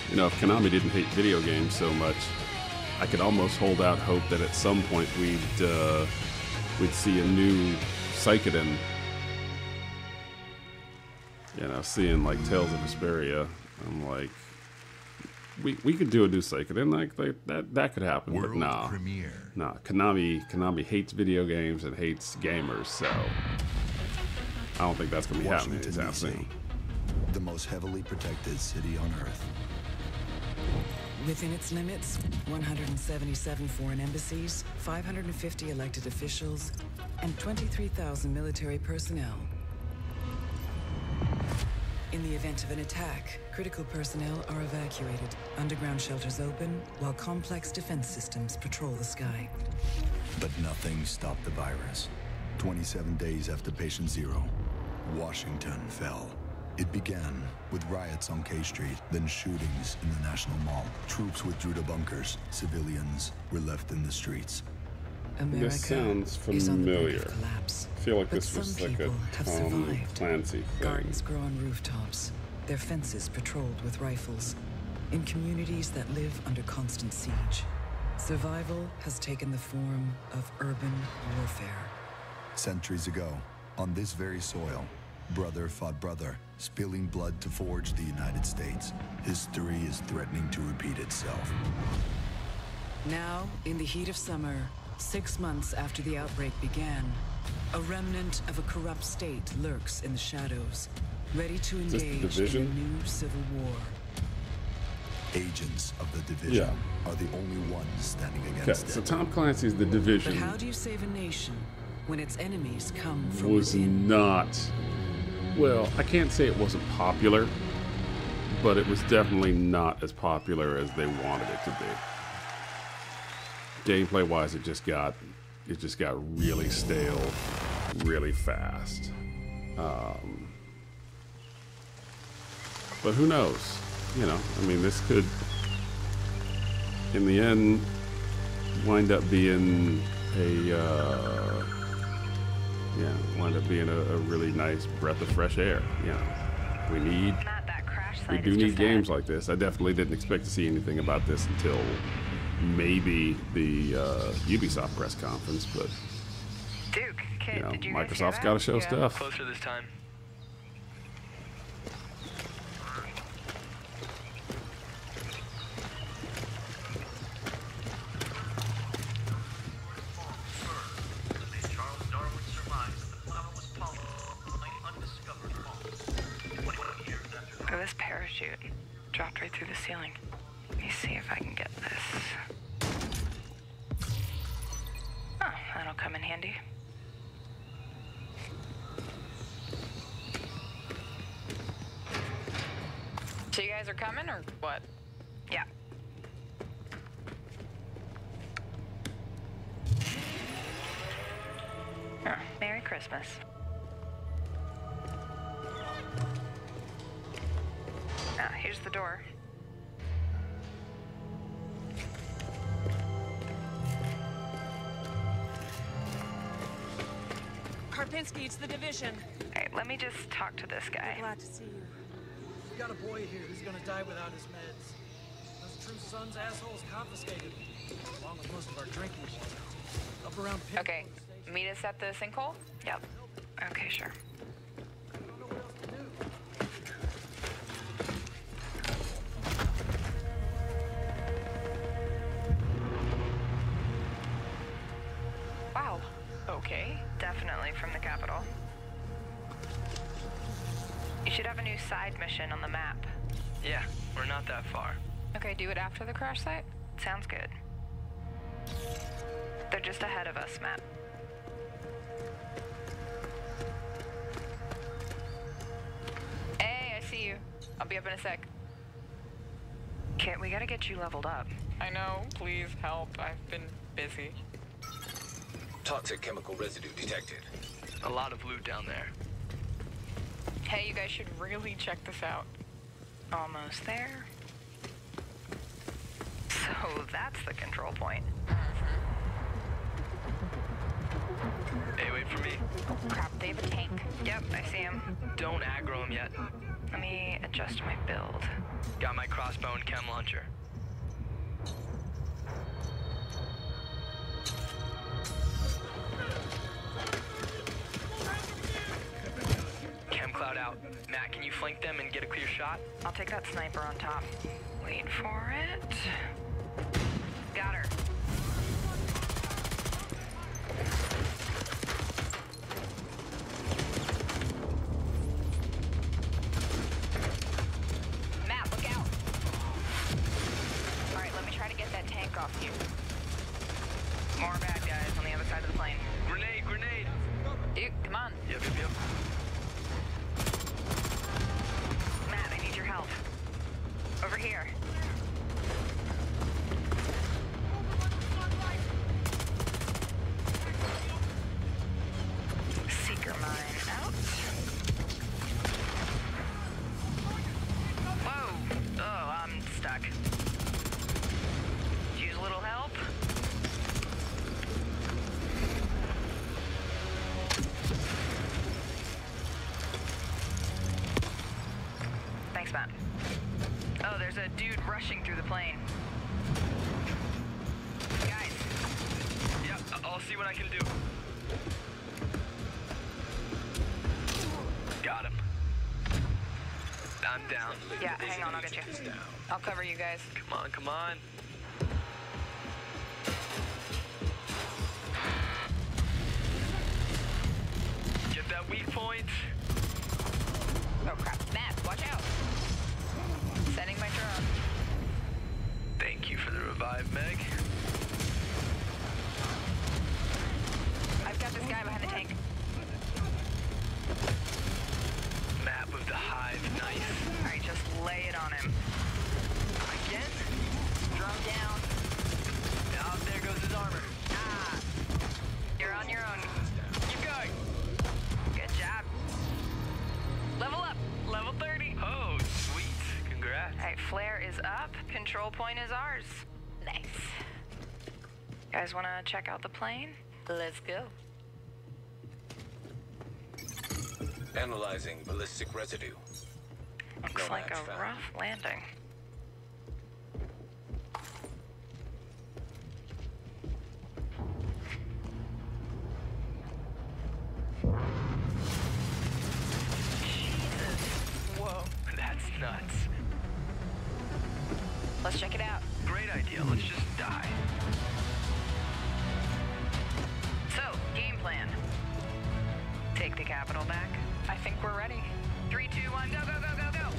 You know, if Konami didn't hate video games so much, I could almost hold out hope that at some point we'd see a new Suikoden. You know, seeing like Tales of Vesperia, I'm like, we could do a new Suikoden, like that could happen. World but nah, premiere. nah. Konami hates video games and hates gamers, so I don't think that's gonna be happening anytime soon. The most heavily protected city on Earth. Within its limits, 177 foreign embassies, 550 elected officials, and 23,000 military personnel. In the event of an attack, critical personnel are evacuated, underground shelters open, while complex defense systems patrol the sky. But nothing stopped the virus. 27 days after patient zero, Washington fell. It began with riots on K Street, then shootings in the National Mall. Troops withdrew to bunkers. Civilians were left in the streets. America This sounds is on the brink familiar. of collapse. I feel like But this was some like a people have Tom survived. Clancy thing. Gardens grow on rooftops, their fences patrolled with rifles, in communities that live under constant siege. Survival has taken the form of urban warfare. Centuries ago, on this very soil, brother fought brother, spilling blood to forge the United States. History is threatening to repeat itself. Now, in the heat of summer, 6 months after the outbreak began, a remnant of a corrupt state lurks in the shadows, ready to Is this the engage in a Division? new civil war. Agents of the Division are the only ones standing Okay, against so it. Tom Clancy's The But Division how do you save a nation when its enemies come from was within? not, well, I can't say it wasn't popular, but it was definitely not as popular as they wanted it to be. Gameplay wise, it just got really stale really fast. But who knows? You know, I mean, this could, in the end, wind up being a really nice breath of fresh air. You know, we do need games like this. I definitely didn't expect to see anything about this until maybe the Ubisoft press conference, but Duke, kid, you know, did you Microsoft's got to show stuff. Closer this time. Oh, this parachute dropped right through the ceiling. Let me see if I can get this. Oh, that'll come in handy. So you guys are coming, or what? Yeah. Oh, Merry Christmas. Here's the door. Karpinski, it's the division. Alright, let me just talk to this guy. Glad to see you. We got a boy here who's gonna die without his meds. Those true sons assholes confiscated, along with most of our drinking water. Up around Pit. Okay, meet us at the sinkhole? Yep. Okay, sure. Wow. Okay. Definitely from the capital. You should have a new side mission on the map. Yeah, we're not that far. Okay, do it after the crash site? Sounds good. They're just ahead of us, Matt. Hey, I see you. I'll be up in a sec. Kit, we gotta get you leveled up. I know. Please help. I've been busy. Toxic chemical residue detected. A lot of loot down there. Hey, you guys should really check this out. Almost there. So that's the control point. Hey, wait for me. Crap, they have a tank. Yep, I see him. Don't aggro him yet. Let me adjust my build. Got my crossbow and chem launcher. Chem cloud out. Matt, can you flank them and get a clear shot? I'll take that sniper on top. Wait for it. Got her. Matt, look out. All right, let me try to get that tank off you. More bad guys on the other side of the plane. Grenade, grenade! Dude, come on. Yep. Matt, I need your help. Over here. Seeker mine out. Whoa! Oh, I'm stuck. Use a little help. Thanks, Matt. Oh, there's a dude rushing through the plane. Guys. Yep, I'll see what I can do. Got him. I'm down. Yeah, hang on, I'll get you. I'll cover you guys. Come on, come on. Get that weak point. Oh crap, Matt, watch out. Sending my drone. Thank you for the revive, Meg. I've got this guy behind the tank. Matt with the hive knife. Alright, just lay it on him. Again? Drone's is up. Control point is ours. Nice. Guys want to check out the plane? Let's go. Analyzing ballistic residue. Looks No like match a found. rough landing. Whoa, that's nuts. Let's check it out. Great idea. Let's just die. So, game plan. Take the capital back. I think we're ready. 3, 2, 1, go, go, go, go, go!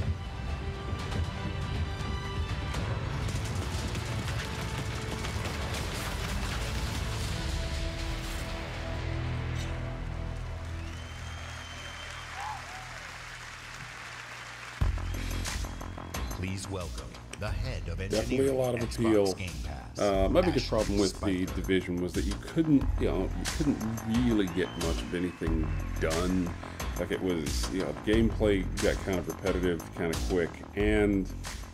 Please welcome the head of Definitely engineering a lot of Xbox appeal. Game Pass. My biggest problem with the Division was that you couldn't really get much of anything done. Like it was, the gameplay got kind of repetitive, kind of quick, and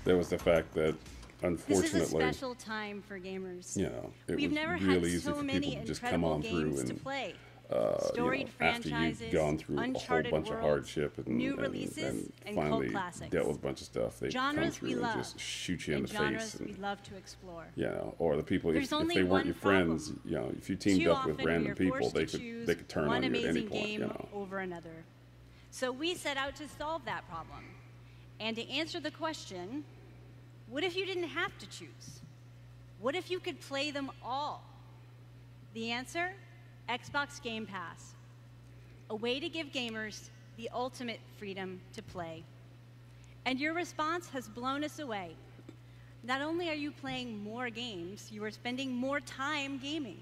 there was the fact that, unfortunately, this is a special time for gamers. It We've was never really had easy so for many people to just come incredible on through games to and play. after Storied you've franchises, gone through a whole uncharted bunch of worlds, hardship and, new releases, and cult finally classics. dealt with a bunch of stuff, they come Genres we through and love, just shoot you in and the genres face. we love to explore. Or the people, There's if only they weren't one your problem. friends, if you teamed Too up with often random we are people, forced they to could choose turn one on you at any amazing point. game over another. So we set out to solve that problem, and to answer the question, what if you didn't have to choose? What if you could play them all? The answer: Xbox Game Pass. A way to give gamers the ultimate freedom to play. And your response has blown us away. Not only are you playing more games, you are spending more time gaming.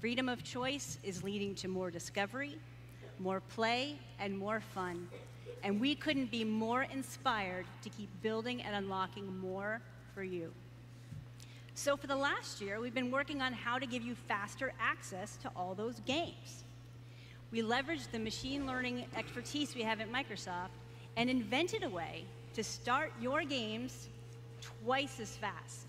Freedom of choice is leading to more discovery, more play, and more fun. And we couldn't be more inspired to keep building and unlocking more for you. So for the last year, we've been working on how to give you faster access to all those games. We leveraged the machine learning expertise we have at Microsoft and invented a way to start your games twice as fast.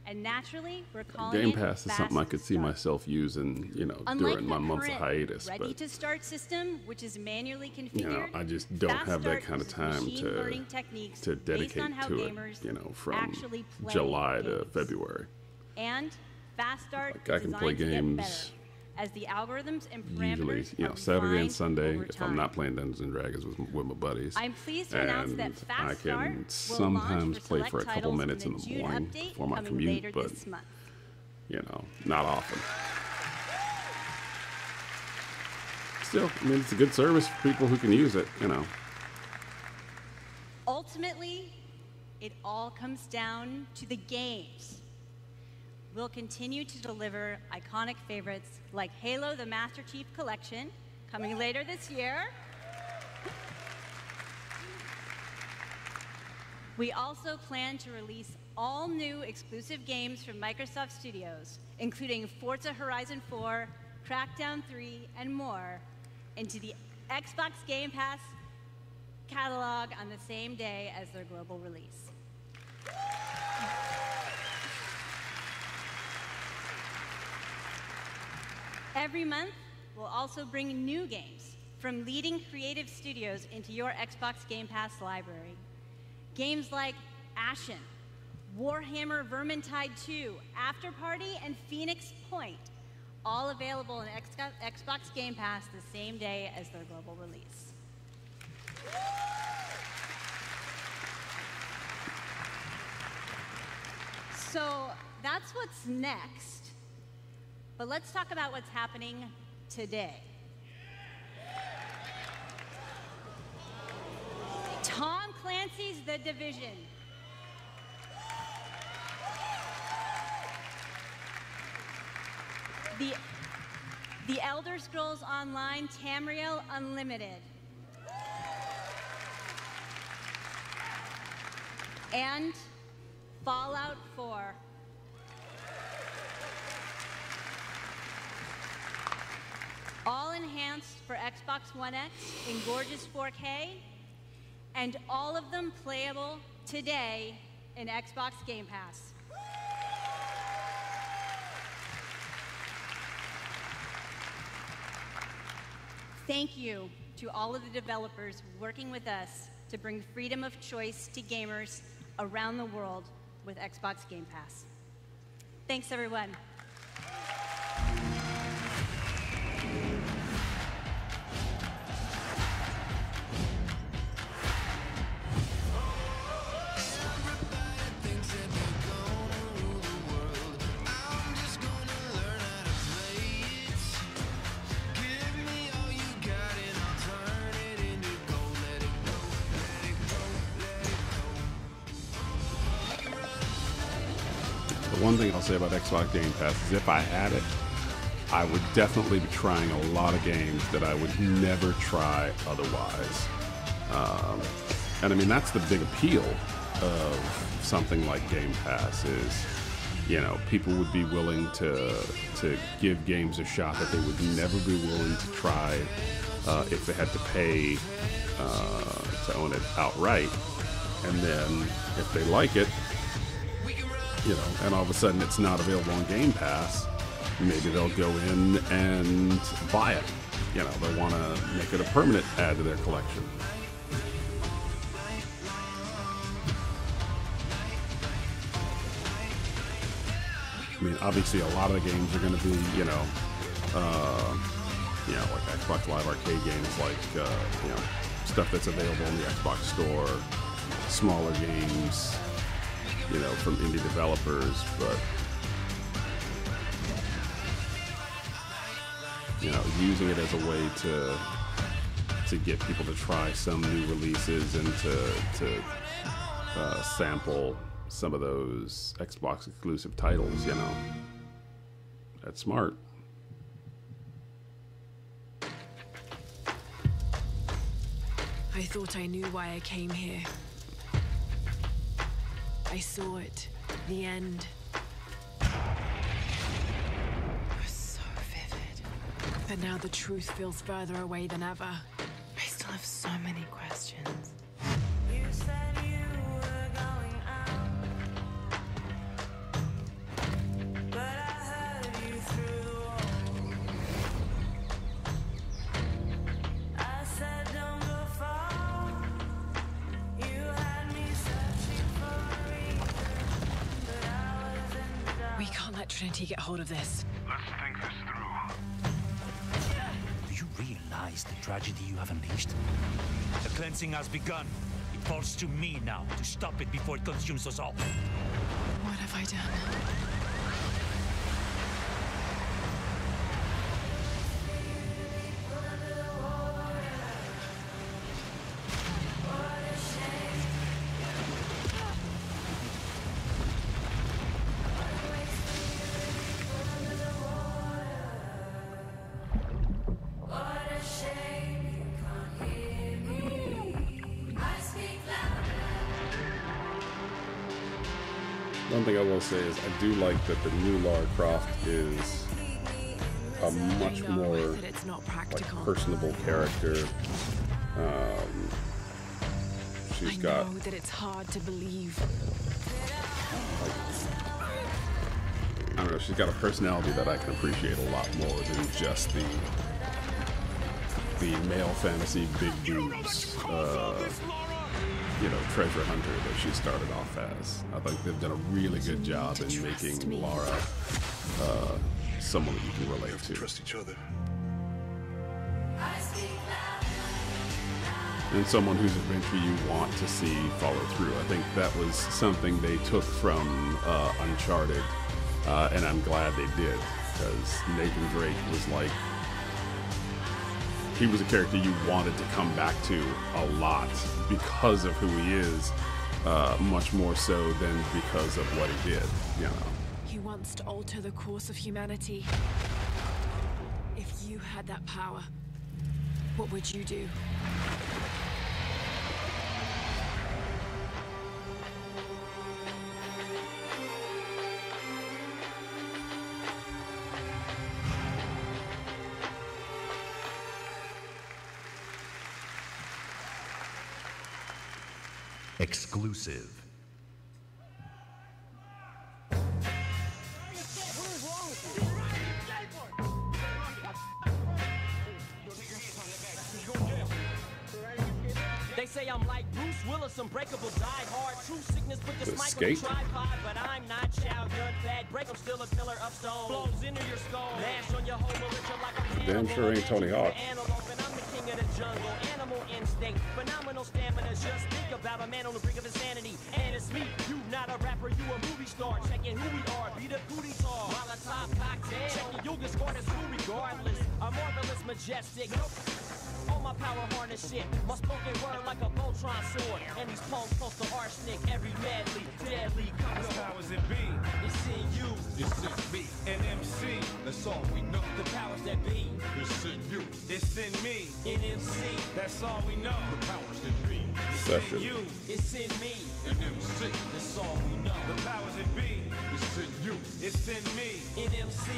And naturally, we're calling Game it Pass is Fast something I could see Start. myself using, Unlike during my the months of current hiatus. But ready-to-start system, which is manually configured, I just don't Fast have that Start kind of uses time machine learning techniques to based dedicate on how to it, gamers from actually play July to games. February. And Fast Start Like, I is can designed play to get games better, as the algorithms and Usually, parameters are Saturday and refined Sunday over if time. I'm not playing Dungeons and Dragons with my buddies. I'm pleased to announce that And Fast I Start can will sometimes launch play select for a couple titles minutes in the the June morning update before my coming commute, later but this month. not often. Still, it's a good service for people who can use it. Ultimately, it all comes down to the games. We'll continue to deliver iconic favorites like Halo the Master Chief Collection, coming later this year. We also plan to release all new exclusive games from Microsoft Studios, including Forza Horizon 4, Crackdown 3, and more, into the Xbox Game Pass catalog on the same day as their global release. Every month, we'll also bring new games from leading creative studios into your Xbox Game Pass library. Games like Ashen, Warhammer Vermintide 2, After Party, and Phoenix Point, all available in Xbox Game Pass the same day as their global release. So that's what's next, but let's talk about what's happening today. Tom Clancy's The Division. The Elder Scrolls Online Tamriel Unlimited. And Fallout 4. All enhanced for Xbox One X in gorgeous 4K, and all of them playable today in Xbox Game Pass. Thank you to all of the developers working with us to bring freedom of choice to gamers around the world with Xbox Game Pass. Thanks, everyone. The one thing I'll say about Xbox Game Pass is if I had it, I would definitely be trying a lot of games that I would never try otherwise. And I mean, that's the big appeal of something like Game Pass is, you know, people would be willing to give games a shot that they would never be willing to try if they had to pay to own it outright. And then if they like it, you know, and all of a sudden it's not available on Game Pass, maybe they'll go in and buy it. You know, they want to make it a permanent add to their collection. I mean, obviously a lot of the games are going to be, you know, like Xbox Live Arcade games, like, you know, stuff that's available in the Xbox Store, smaller games, you know, from indie developers, but, you know, using it as a way to get people to try some new releases and to sample some of those Xbox exclusive titles, you know, that's smart. I thought I knew why I came here. I saw it. The end. It was so vivid. But now the truth feels further away than ever. I still have so many questions. You said you were going out, but I heard you through all. I said don't go far. You had me searching for a reason, but I was in the dark. We can't let Trinity get hold of this. Let's think this through. Do you realize the tragedy you have unleashed? The cleansing has begun. It falls to me now to stop it before it consumes us all. What have I done? One thing I will say is I do like that the new Lara Croft is a much more like, personable character. She's got. I know that it's hard to believe. I don't know. She's got a personality that I can appreciate a lot more than just the male fantasy big boobs. You know, treasure hunter that she started off as. I think they've done a really good job in making Lara someone that you can relate to. Trust each other. And someone whose adventure you want to see follow through. I think that was something they took from Uncharted, and I'm glad they did, because Nathan Drake was like, he was a character you wanted to come back to a lot because of who he is, much more so than because of what he did, you know. He wants to alter the course of humanity. If you had that power, what would you do? Exclusive. say I'm like Bruce Willis, unbreakable, die hard, true sickness, put this mic Skate. on the tripod, but I'm not Chow Yun Fat. Break 'em, still a pillar of stone. Blows into your skull, mash on your whole militia like a Damn sure ain't Tony Hawk. antelope, and I'm the king of the jungle. Animal instinct, phenomenal stamina. Just think about a man on the brink of insanity. And it's me, you not a rapper, you a movie star. Checking who we are, be the booty tall. Molotov cocktail, checking yoga squad is who regardless. A marvelous, majestic. All my power harness shit. My spoken word like a Voltron sword. And these poems close to arsenic. Every madly, deadly. The powers that be. It's in you. It's in me. And MC. That's all we know. The powers that be. It's in you. It's in me. In MC. That's all we know. The powers that be. It's Session. in you. It's in me. And MC. That's all we know. The powers that be. It's in you. It's in me. In MC.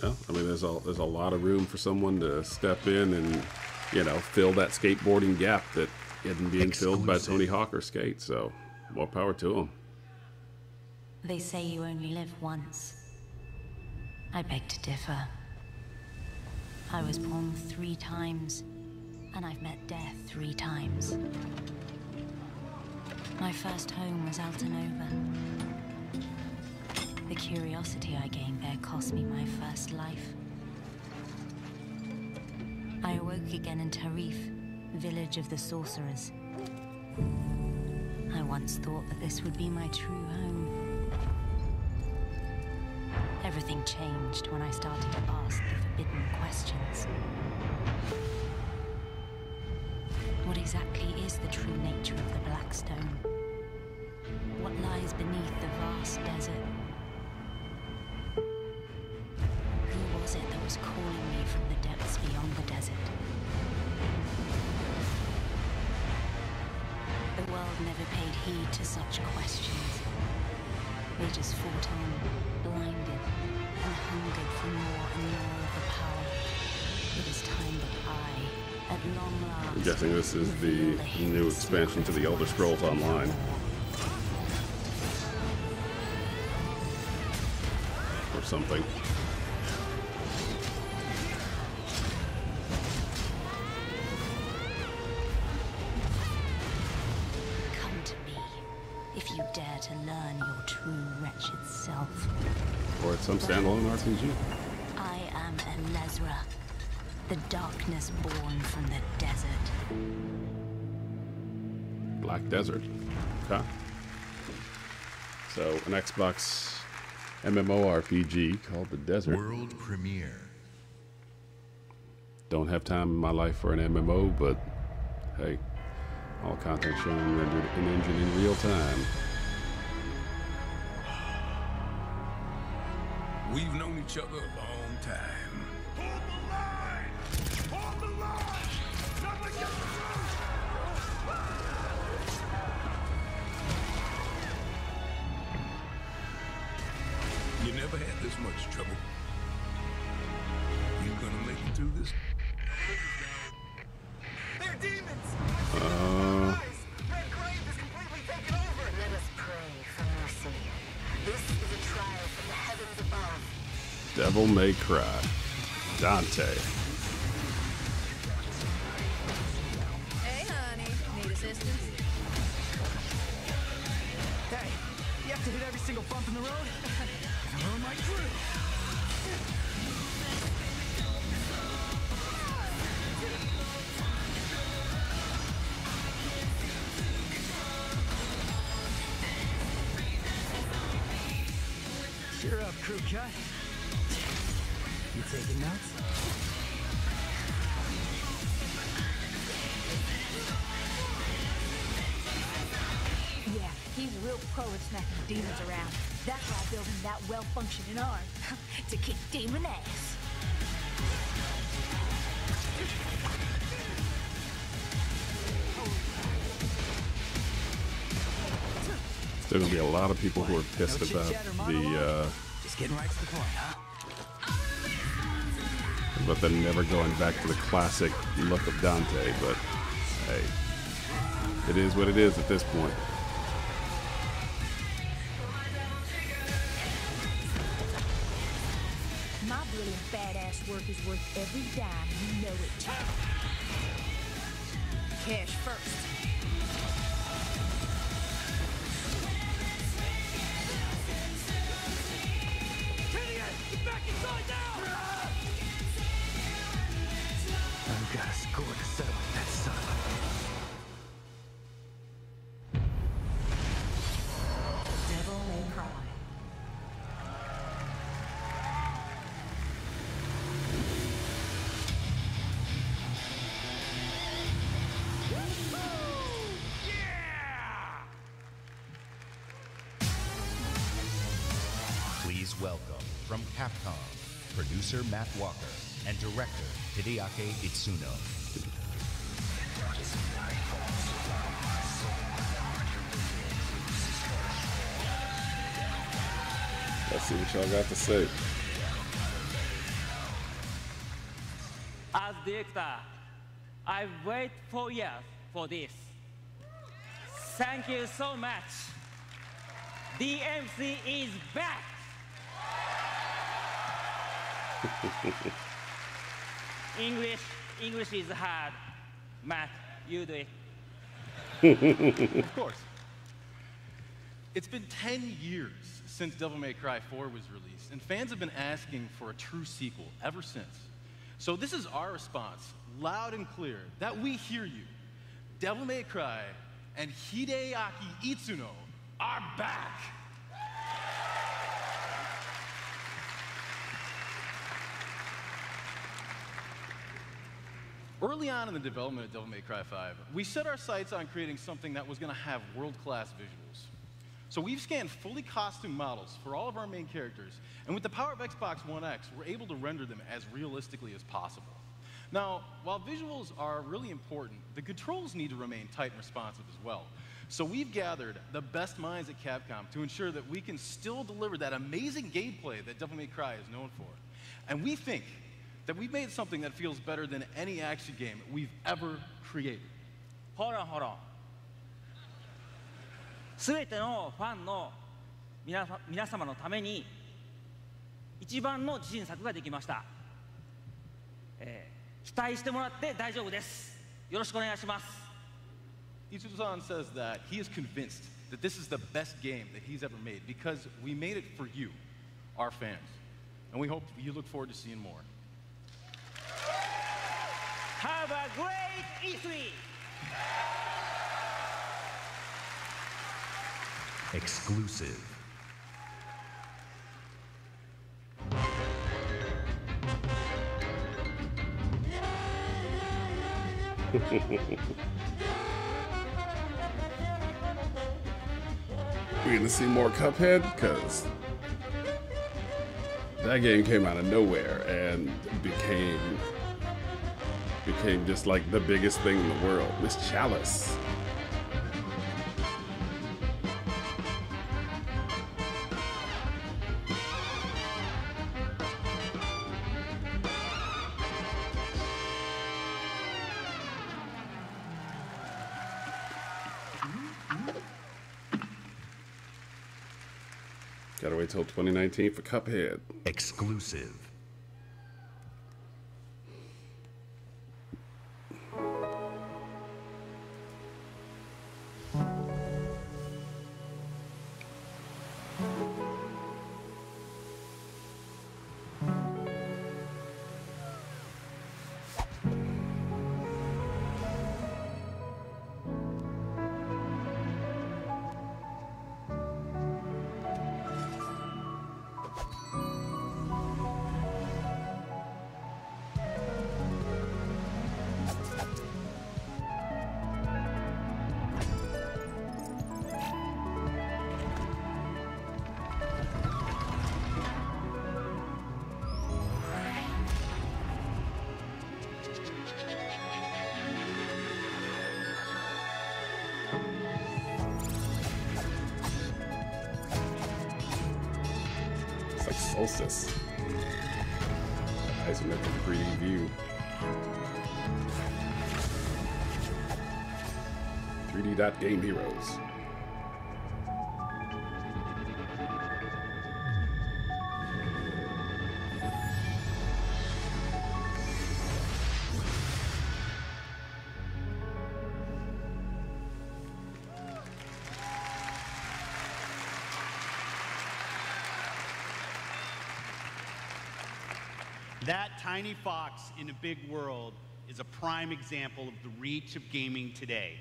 Yeah, I mean, there's a lot of room for someone to step in and, you know, fill that skateboarding gap that isn't being filled by Tony Hawk or Skate. So, more power to them. They say you only live once. I beg to differ. I was born 3 times, and I've met death 3 times. My first home was Altanova. The curiosity I gained there cost me my first life. I awoke again in Tarif, village of the sorcerers. I once thought that this would be my true home. Everything changed when I started to ask the forbidden questions. What exactly is the true nature of the Black Stone? What lies beneath the vast desert? Who was it that was calling me from the depths beyond the desert? The world never paid heed to such questions. They just fought on, blinded, and hungered for more and more of the power. It is time that I, at long last... I'm guessing this is the new expansion to the Elder Scrolls Online. Or something. Come to me, if you dare to learn your true wretched self. Or it's some standalone RPG. I am Elezra, the darkness born from the desert. Black Desert. Okay. So, an Xbox MMORPG called The Desert. World premiere. Don't have time in my life for an MMO, but hey, all content shown rendered in engine in real time. We've known each other a long time. Hold the line! Hold the line! Nothing gets through! You never had this much trouble. You gonna make it through this? They're demons! Red Grave is completely taken over! Let us pray for mercy. This is a trial from the heavens above. Devil May Cry. Dante. Hey, honey. Need assistance? Hey, you have to hit every single bump in the road? Gonna ruin my crew. Cheer up, crew cut. You taking notes? Yeah, he's a real pro at smacking demons around. That's why I built him that well-functioning arm. To kick demon ass. Still gonna be a lot of people who are pissed about the Just getting right to the point, huh? about them never going back to the classic look of Dante, but hey, it is what it is at this point. My brilliant badass work is worth every dime, you know it. Cash first. Get back inside now! I've got a score to settle with that son of a... Devil May Cry. Please welcome from Capcom, producer Matt Walker and director Hideaki Itsuno. Let's see what y'all got to say. As director, I've waited 4 years for this. Thank you so much. DMC is back. English is hard. Matt, you do it. Of course. It's been 10 years since Devil May Cry 4 was released, and fans have been asking for a true sequel ever since. So this is our response, loud and clear, that we hear you. Devil May Cry and Hideaki Itsuno are back. Early on in the development of Devil May Cry 5, we set our sights on creating something that was going to have world-class visuals. So we've scanned fully costumed models for all of our main characters, and with the power of Xbox One X, we're able to render them as realistically as possible. Now, while visuals are really important, the controls need to remain tight and responsive as well. So we've gathered the best minds at Capcom to ensure that we can still deliver that amazing gameplay that Devil May Cry is known for. And we think that we've made something that feels better than any action game we've ever created. Hold on. すべてのファンの皆様のために一番の自信作ができました。期待してもらって大丈夫です。よろしくお願いします。Itsuno-san says that he is convinced that this is the best game that he's ever made because we made it for you, our fans. And we hope you look forward to seeing more. Have a great E3! Exclusive. We're gonna see more Cuphead because that game came out of nowhere and became just like the biggest thing in the world. Miss Chalice. Gotta wait till 2019 for Cuphead. Exclusive. Solstice. Isometric 3D view. 3D.Game Heroes. That tiny fox in a big world is a prime example of the reach of gaming today.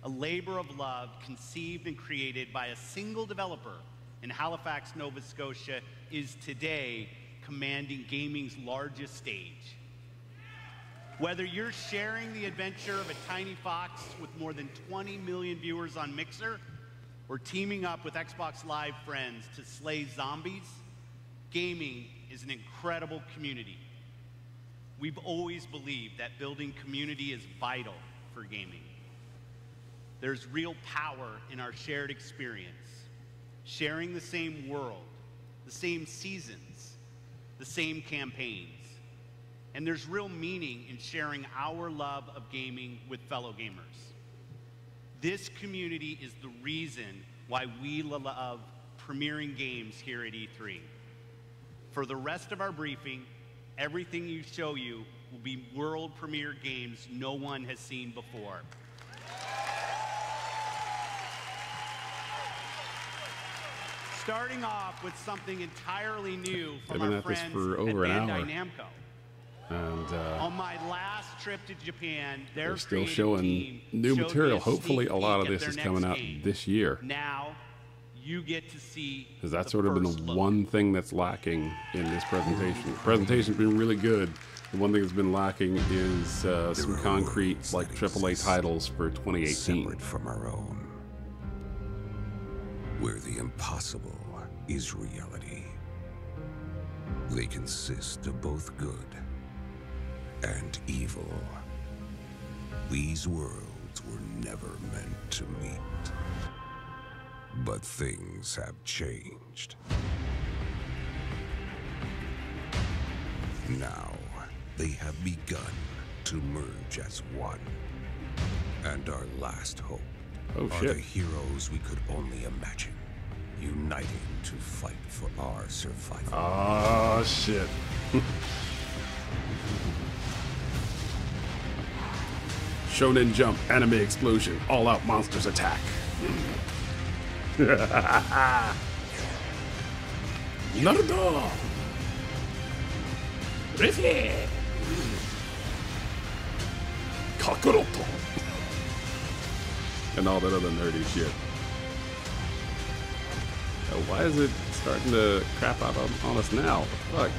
A labor of love conceived and created by a single developer in Halifax, Nova Scotia, is today commanding gaming's largest stage. Whether you're sharing the adventure of a tiny fox with more than 20 million viewers on Mixer, or teaming up with Xbox Live friends to slay zombies, gaming is an incredible community. We've always believed that building community is vital for gaming. There's real power in our shared experience, sharing the same world, the same seasons, the same campaigns. And there's real meaning in sharing our love of gaming with fellow gamers. This community is the reason why we love premiering games here at E3. For the rest of our briefing, everything you show you will be world premiere games no one has seen before. Starting off with something entirely new from our friends at Bandai Namco. And on my last trip to Japan, they're still showing new material. Hopefully a lot of this is coming out this year. Now you get to see, because that's sort of been the one thing that's lacking in this presentation. The presentation's been really good. The one thing that's been lacking is some concrete, like AAA titles for 2018. Separate from our own, where the impossible is reality. They consist of both good and evil. These worlds were never meant to meet. But things have changed. Now, they have begun to merge as one. And our last hope are the heroes we could only imagine, uniting to fight for our survival. Oh, shit. Shonen Jump, anime explosion, all-out monsters attack. Naruto! Riffy! Kakaroto! And all that other nerdy shit. Why is it starting to crap out on us now? What the fuck?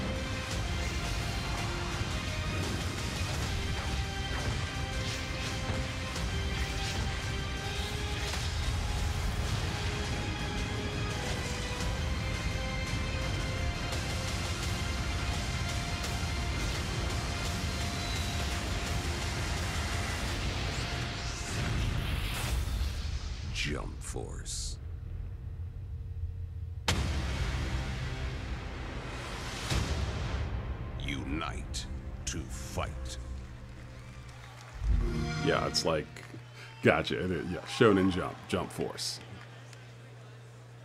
Jump Force. Unite to fight. Yeah, it's like, gotcha. Yeah, Shonen Jump, Jump Force.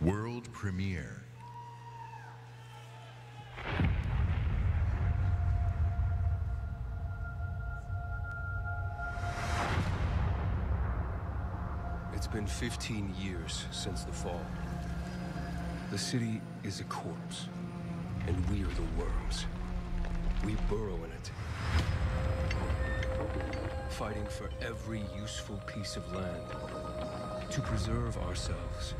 World premiere. It's been 15 years since the fall. The city is a corpse, and we are the worms. We burrow in it, fighting for every useful piece of land to preserve ourselves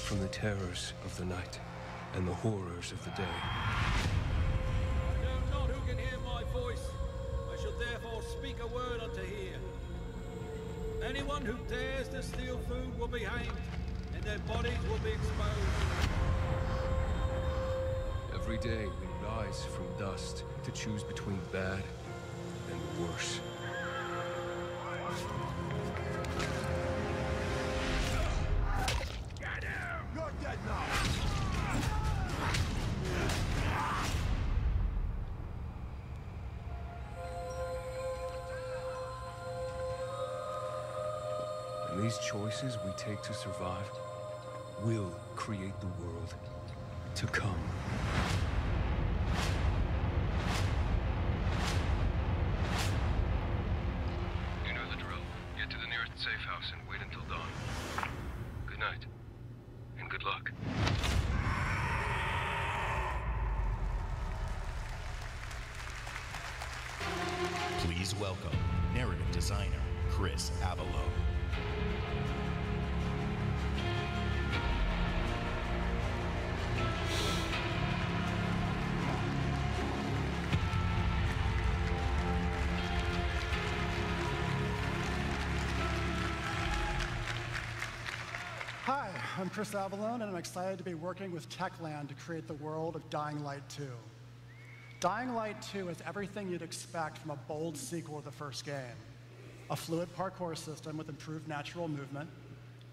from the terrors of the night and the horrors of the day. I know not who can hear my voice. I shall therefore speak a word unto here. Anyone who dares to steal food will be hanged, and their bodies will be exposed. Every day we rise from dust to choose between bad and worse. Get him! You're dead now! And these choices we take to survive will create the world to come. You know the drill. Get to the nearest safe house and wait until dawn. Good night, and good luck. Please welcome narrative designer Chris Avalo. Hi, I'm Chris Avalone, and I'm excited to be working with Techland to create the world of Dying Light 2. Dying Light 2 is everything you'd expect from a bold sequel to the first game. A fluid parkour system with improved natural movement,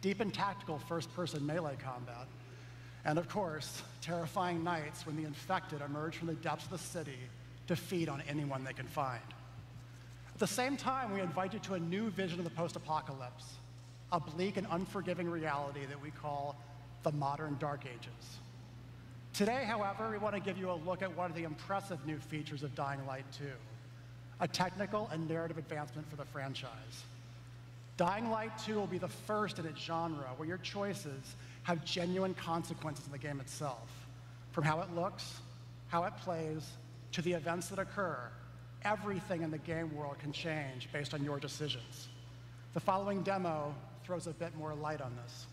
deep and tactical first-person melee combat, and of course, terrifying nights when the infected emerge from the depths of the city to feed on anyone they can find. At the same time, we invite you to a new vision of the post-apocalypse, a bleak and unforgiving reality that we call the modern Dark Ages. Today, however, we want to give you a look at one of the impressive new features of Dying Light 2, a technical and narrative advancement for the franchise. Dying Light 2 will be the first in its genre where your choices have genuine consequences in the game itself. From how it looks, how it plays, to the events that occur, everything in the game world can change based on your decisions. The following demo throws a bit more light on this.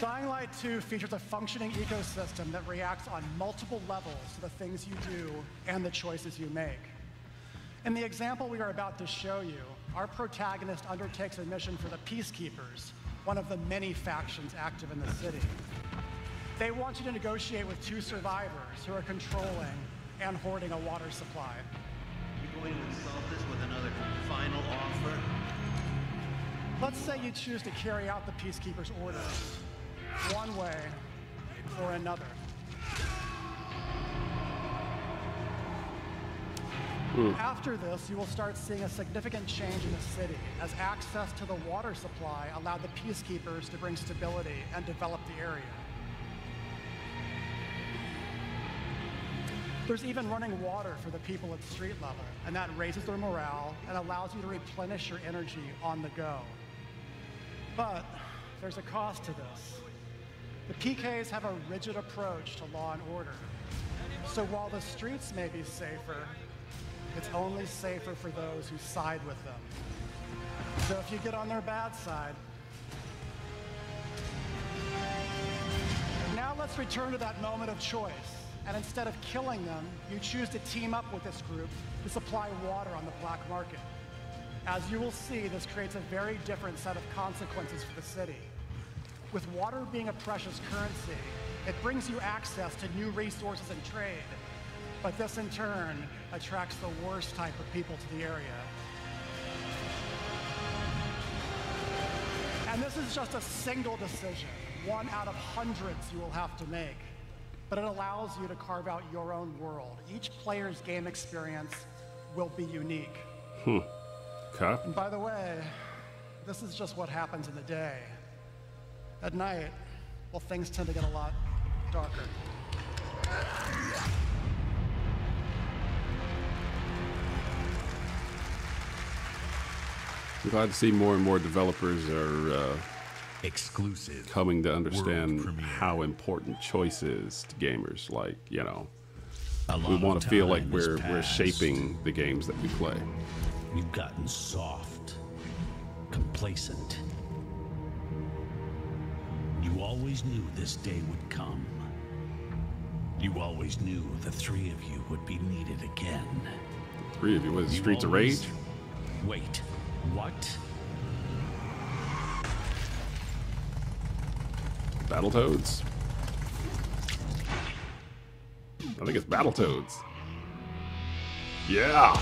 Dying Light 2 features a functioning ecosystem that reacts on multiple levels to the things you do and the choices you make. In the example we are about to show you, our protagonist undertakes a mission for the Peacekeepers, one of the many factions active in the city. They want you to negotiate with two survivors who are controlling and hoarding a water supply. Are you going to insult this with another final offer? Let's say you choose to carry out the Peacekeepers' orders, one way or another. After this, you will start seeing a significant change in the city as access to the water supply allowed the Peacekeepers to bring stability and develop the area. There's even running water for the people at street level, and that raises their morale and allows you to replenish your energy on the go. But there's a cost to this. The PKs have a rigid approach to law and order. So while the streets may be safer, it's only safer for those who side with them. So if you get on their bad side. Now let's return to that moment of choice. And instead of killing them, you choose to team up with this group to supply water on the black market. As you will see, this creates a very different set of consequences for the city. With water being a precious currency, it brings you access to new resources and trade. But this, in turn, attracts the worst type of people to the area. And this is just a single decision, one out of hundreds you will have to make. But it allows you to carve out your own world. Each player's game experience will be unique. Okay. And by the way, this is just what happens in the day. At night, well, things tend to get a lot darker. I'm glad to see more and more developers are exclusive coming to understand how important choice is to gamers. Like, you know, we want to feel like we're shaping the games that we play. We've gotten soft, complacent. You always knew this day would come. You always knew the three of you would be needed again. Three of you? What, Streets of Rage? Wait, what? Battletoads? I think it's Battletoads. Yeah!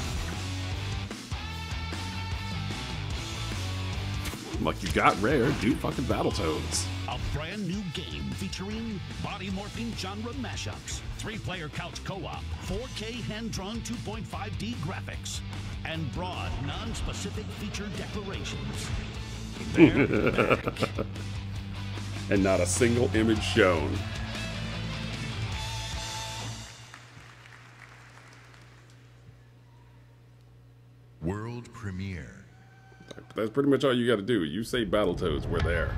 I'm like, you got Rare, do fucking Battletoads. A brand new game featuring body morphing genre mashups, 3-player couch co-op, 4K hand-drawn 2.5D graphics, and broad, non-specific feature declarations. They're back. And not a single image shown. World premiere. That's pretty much all you got to do. You say Battletoads, we're there.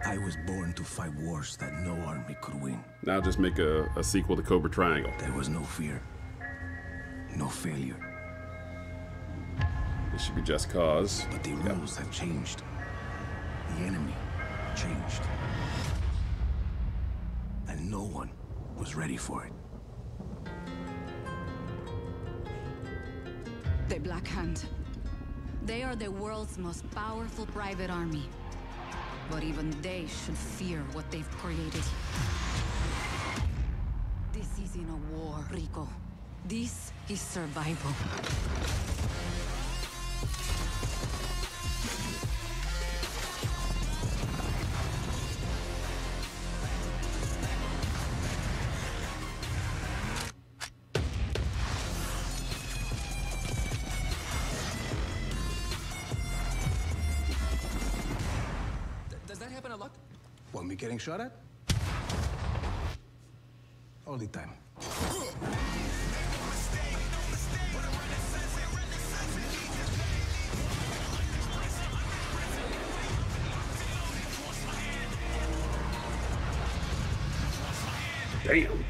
I was born to fight wars that no army could win. Now just make a sequel to Cobra Triangle. There was no fear. No failure. It should be Just Cause. But the rules have changed. The enemy changed. And no one was ready for it. The Black Hand. They are the world's most powerful private army. But even they should fear what they've created. This isn't a war, Rico. This is survival. Want me getting shot at? All the time. Damn.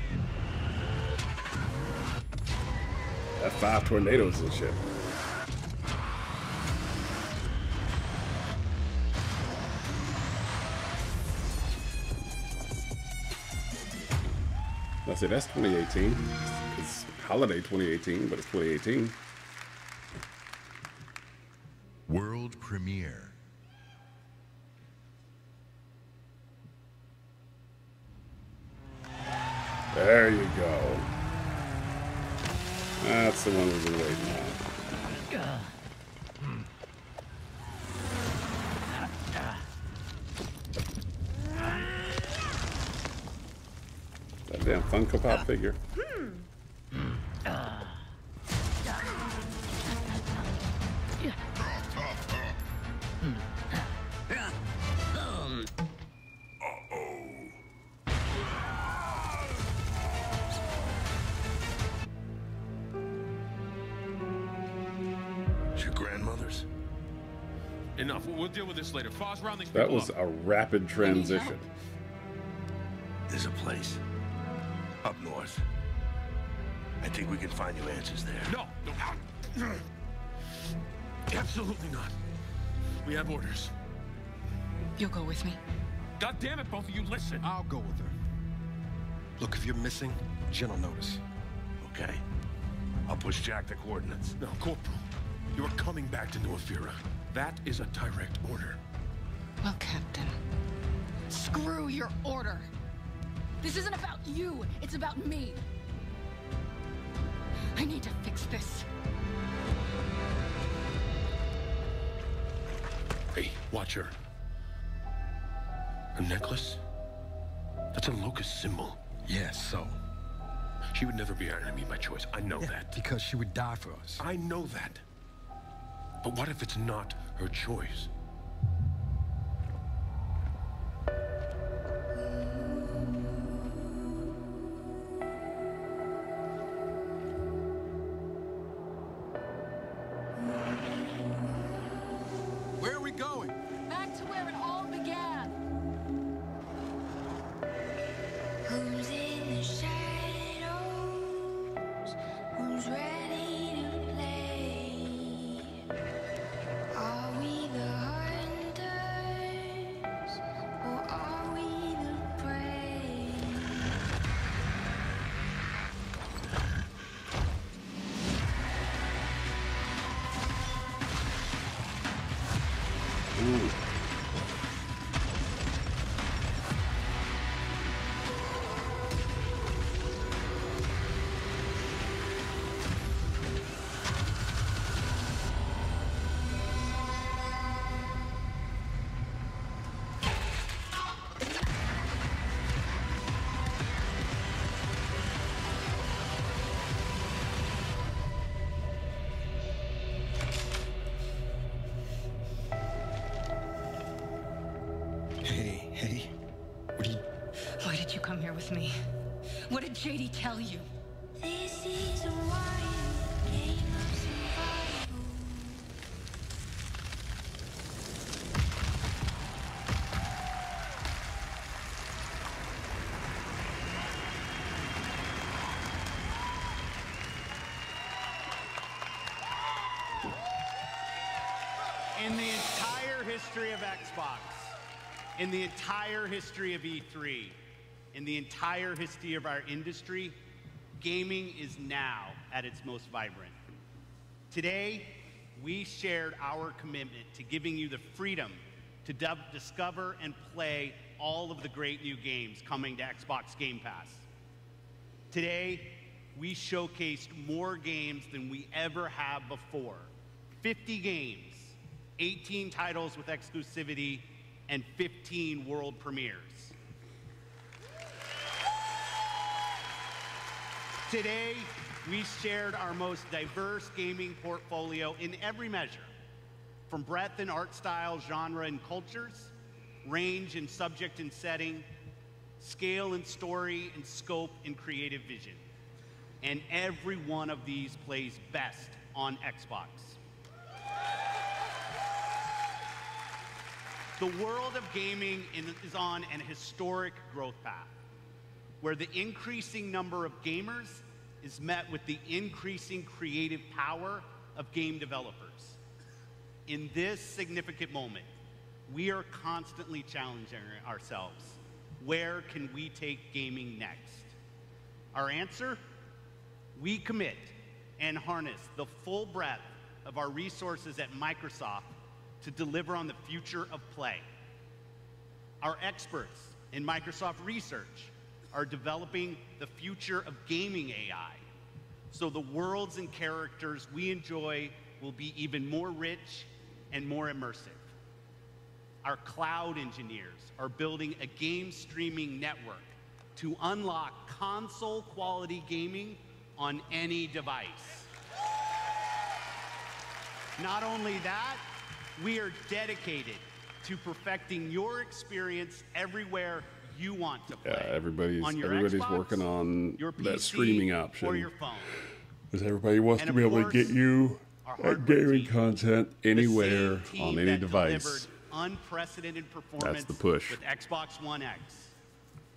That's 5 tornadoes and shit. I say that's 2018. It's holiday 2018, but it's 2018. World premiere. There you go. That's the one we've been waiting on. That damn Funko Pop figure. It's your grandmother's. Enough. We'll deal with this later. Foz, round these That people was up. a rapid transition. There's a place up north. I think we can find you answers there. No, no. Absolutely not. We have orders. You'll go with me. God damn it, both of you, listen. I'll go with her. Look, if you're missing, Jen will notice. Okay. I'll push Jack the coordinates. No, Corporal. You are coming back to New Afira. That is a direct order. Well, Captain, screw your order. This isn't about you, it's about me. I need to fix this. Hey, watch her. A necklace? That's a locust symbol. Yeah, so? She would never be our enemy by choice. I know that. Because she would die for us. I know that. But what if it's not her choice? Where are we going? Back to where it all began. Who's in the shadows? Who's ready to play? Are we the hunters or are we the prey? Ooh. with me. What did JD tell you? This is a wild game of survival. In the entire history of Xbox, in the entire history of E3, in the entire history of our industry, gaming is now at its most vibrant. Today, we shared our commitment to giving you the freedom to discover and play all of the great new games coming to Xbox Game Pass. Today, we showcased more games than we ever have before. 50 games, 18 titles with exclusivity, and 15 world premieres. Today, we shared our most diverse gaming portfolio in every measure, from breadth in art style, genre, and cultures, range in subject and setting, scale and story, and scope and creative vision. And every one of these plays best on Xbox. The world of gaming is on an historic growth path, where the increasing number of gamers is met with the increasing creative power of game developers. In this significant moment, we are constantly challenging ourselves. Where can we take gaming next? Our answer? We commit and harness the full breadth of our resources at Microsoft to deliver on the future of play. Our experts in Microsoft Research are developing the future of gaming AI, so the worlds and characters we enjoy will be even more rich and more immersive. Our cloud engineers are building a game streaming network to unlock console-quality gaming on any device. Not only that, we are dedicated to perfecting your experience everywhere you want to play. Yeah, everybody's Xbox, working on your PC, that streaming option. or your phone. Because everybody wants to be able to get you gaming content anywhere on any device. Unprecedented performance. That's the push. With Xbox One X.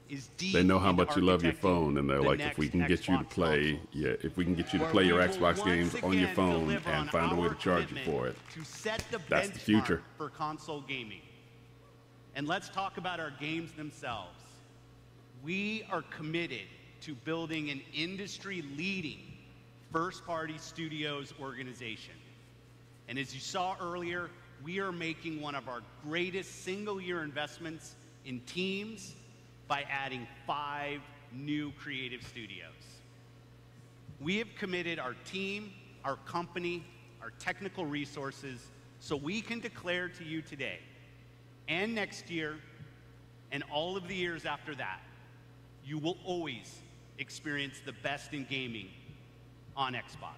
Is deep They know how into much you love your phone, and they're the like, if we can get you to next play, if we can get you to play your Xbox games on your phone and find a way to charge you for it, to set the that's the benchmark future. for console gaming. And let's talk about our games themselves. We are committed to building an industry-leading first-party studios organization. And as you saw earlier, we are making one of our greatest single-year investments in teams by adding 5 new creative studios. We have committed our team, our company, our technical resources, so we can declare to you today and next year and all of the years after that, you will always experience the best in gaming on Xbox.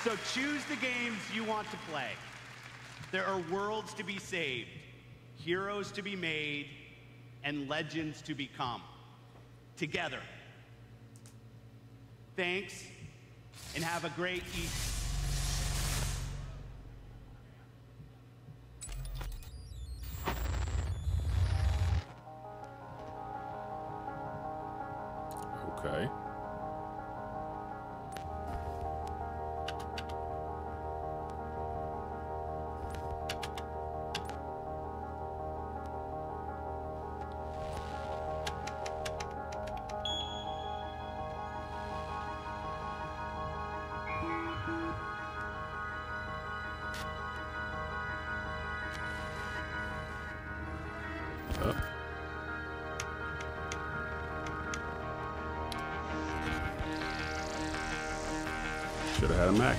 So choose the games you want to play. There are worlds to be saved, heroes to be made, and legends to become. Together. Thanks, and have a great Easter. Okay. Should have had a Mac.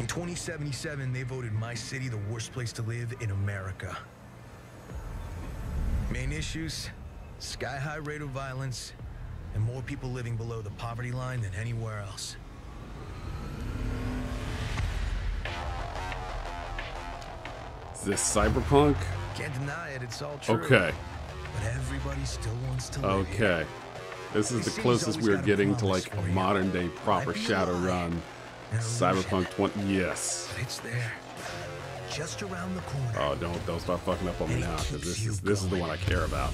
2077, they voted my city the worst place to live in America. Main issues, sky-high rate of violence, and more people living below the poverty line than anywhere else. Is this cyberpunk? Can't deny it, it's all true. Okay. But everybody still wants to live here. Okay. This is the closest we're getting to like a modern day proper Shadowrun Cyberpunk 20. Yes. It's there. Just around the corner. Oh, don't start fucking up on me now, because this is the one I care about.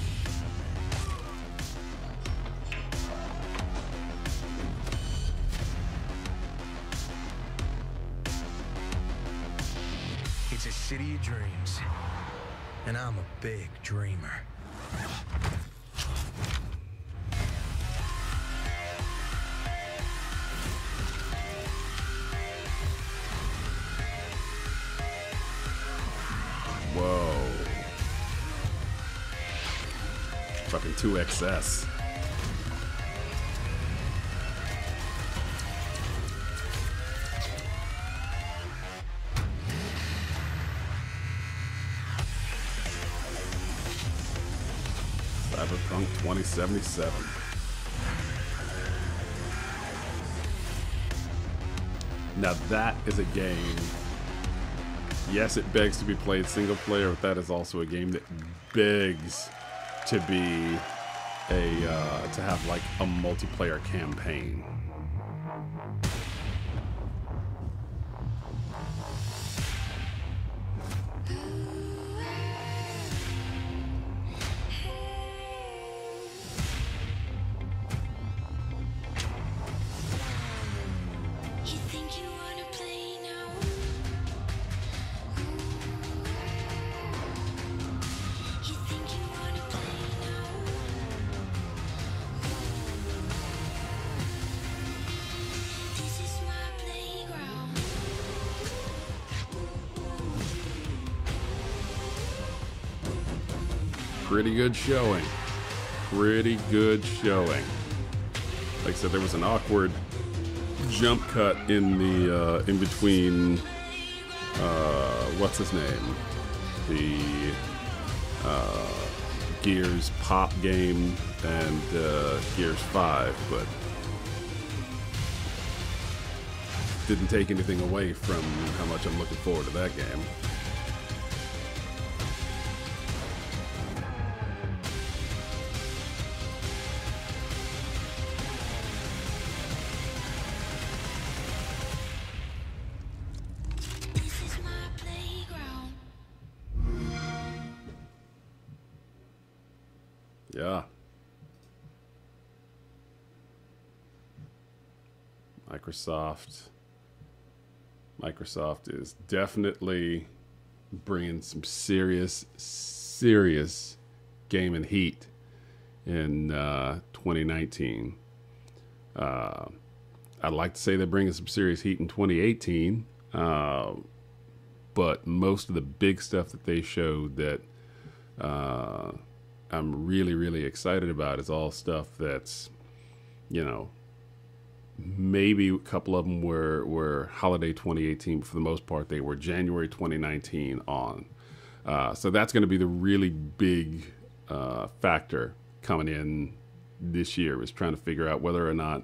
It's a city of dreams, and I'm a big dreamer. Whoa. Fucking 2XS. Cyberpunk 2077. Now that is a game. Yes, it begs to be played single player, but that is also a game that begs to be to have like a multiplayer campaign. Pretty good showing. Pretty good showing. Like I said, there was an awkward jump cut in the in between what's his name? The Gears Pop game and Gears 5, but didn't take anything away from how much I'm looking forward to that game. Yeah. Microsoft is definitely bringing some serious gaming heat in 2019. I'd like to say they're bringing some serious heat in 2018, but most of the big stuff that they showed that I'm really excited about is all stuff that's, you know, maybe a couple of them were holiday 2018, but for the most part they were January 2019 on. So that's going to be the really big factor coming in this year, is trying to figure out whether or not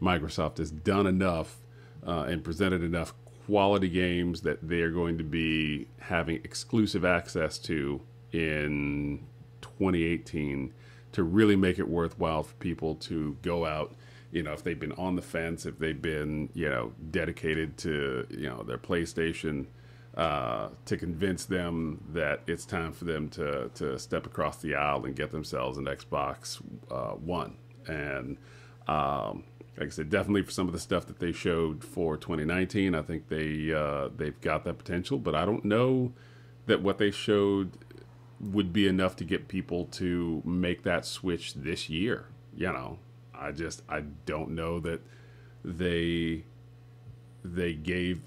Microsoft has done enough and presented enough quality games that they're going to be having exclusive access to in 2018 to really make it worthwhile for people to go out. You know, if they've been on the fence, if they've been, you know, dedicated to, you know, their PlayStation, to convince them that it's time for them to step across the aisle and get themselves an Xbox One. And like I said, definitely for some of the stuff that they showed for 2019, I think they've got that potential. But I don't know that what they showed would be enough to get people to make that switch this year. You know, I don't know that they gave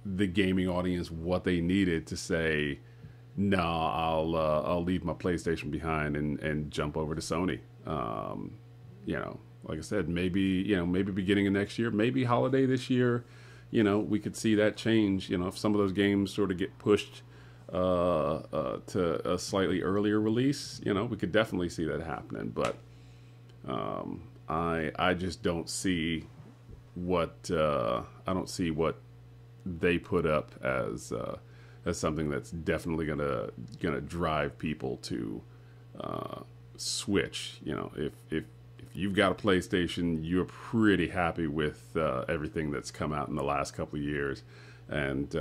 the gaming audience what they needed to say, no, I'll leave my PlayStation behind and jump over to Sony. You know, like I said, maybe beginning of next year, maybe holiday this year, you know, we could see that change. You know, if some of those games sort of get pushed to a slightly earlier release, you know, we could definitely see that happening. But I just don't see what I don't see what they put up as something that's definitely gonna drive people to switch. You know, if you've got a PlayStation, you're pretty happy with everything that's come out in the last couple of years, and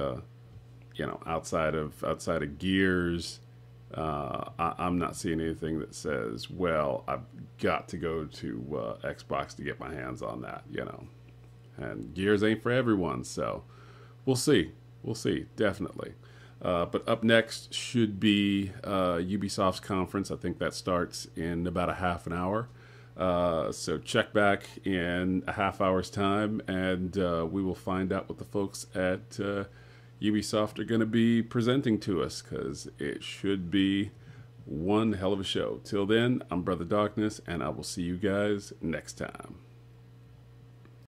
you know, outside of Gears, I'm not seeing anything that says, well, I've got to go to Xbox to get my hands on that. You know, and Gears ain't for everyone, so we'll see. We'll see, definitely. But up next should be Ubisoft's conference. I think that starts in about a half an hour. So check back in a half hour's time, and we will find out what the folks at Ubisoft are going to be presenting to us, because it should be one hell of a show. Till then, I'm Brother Darkness, and I will see you guys next time.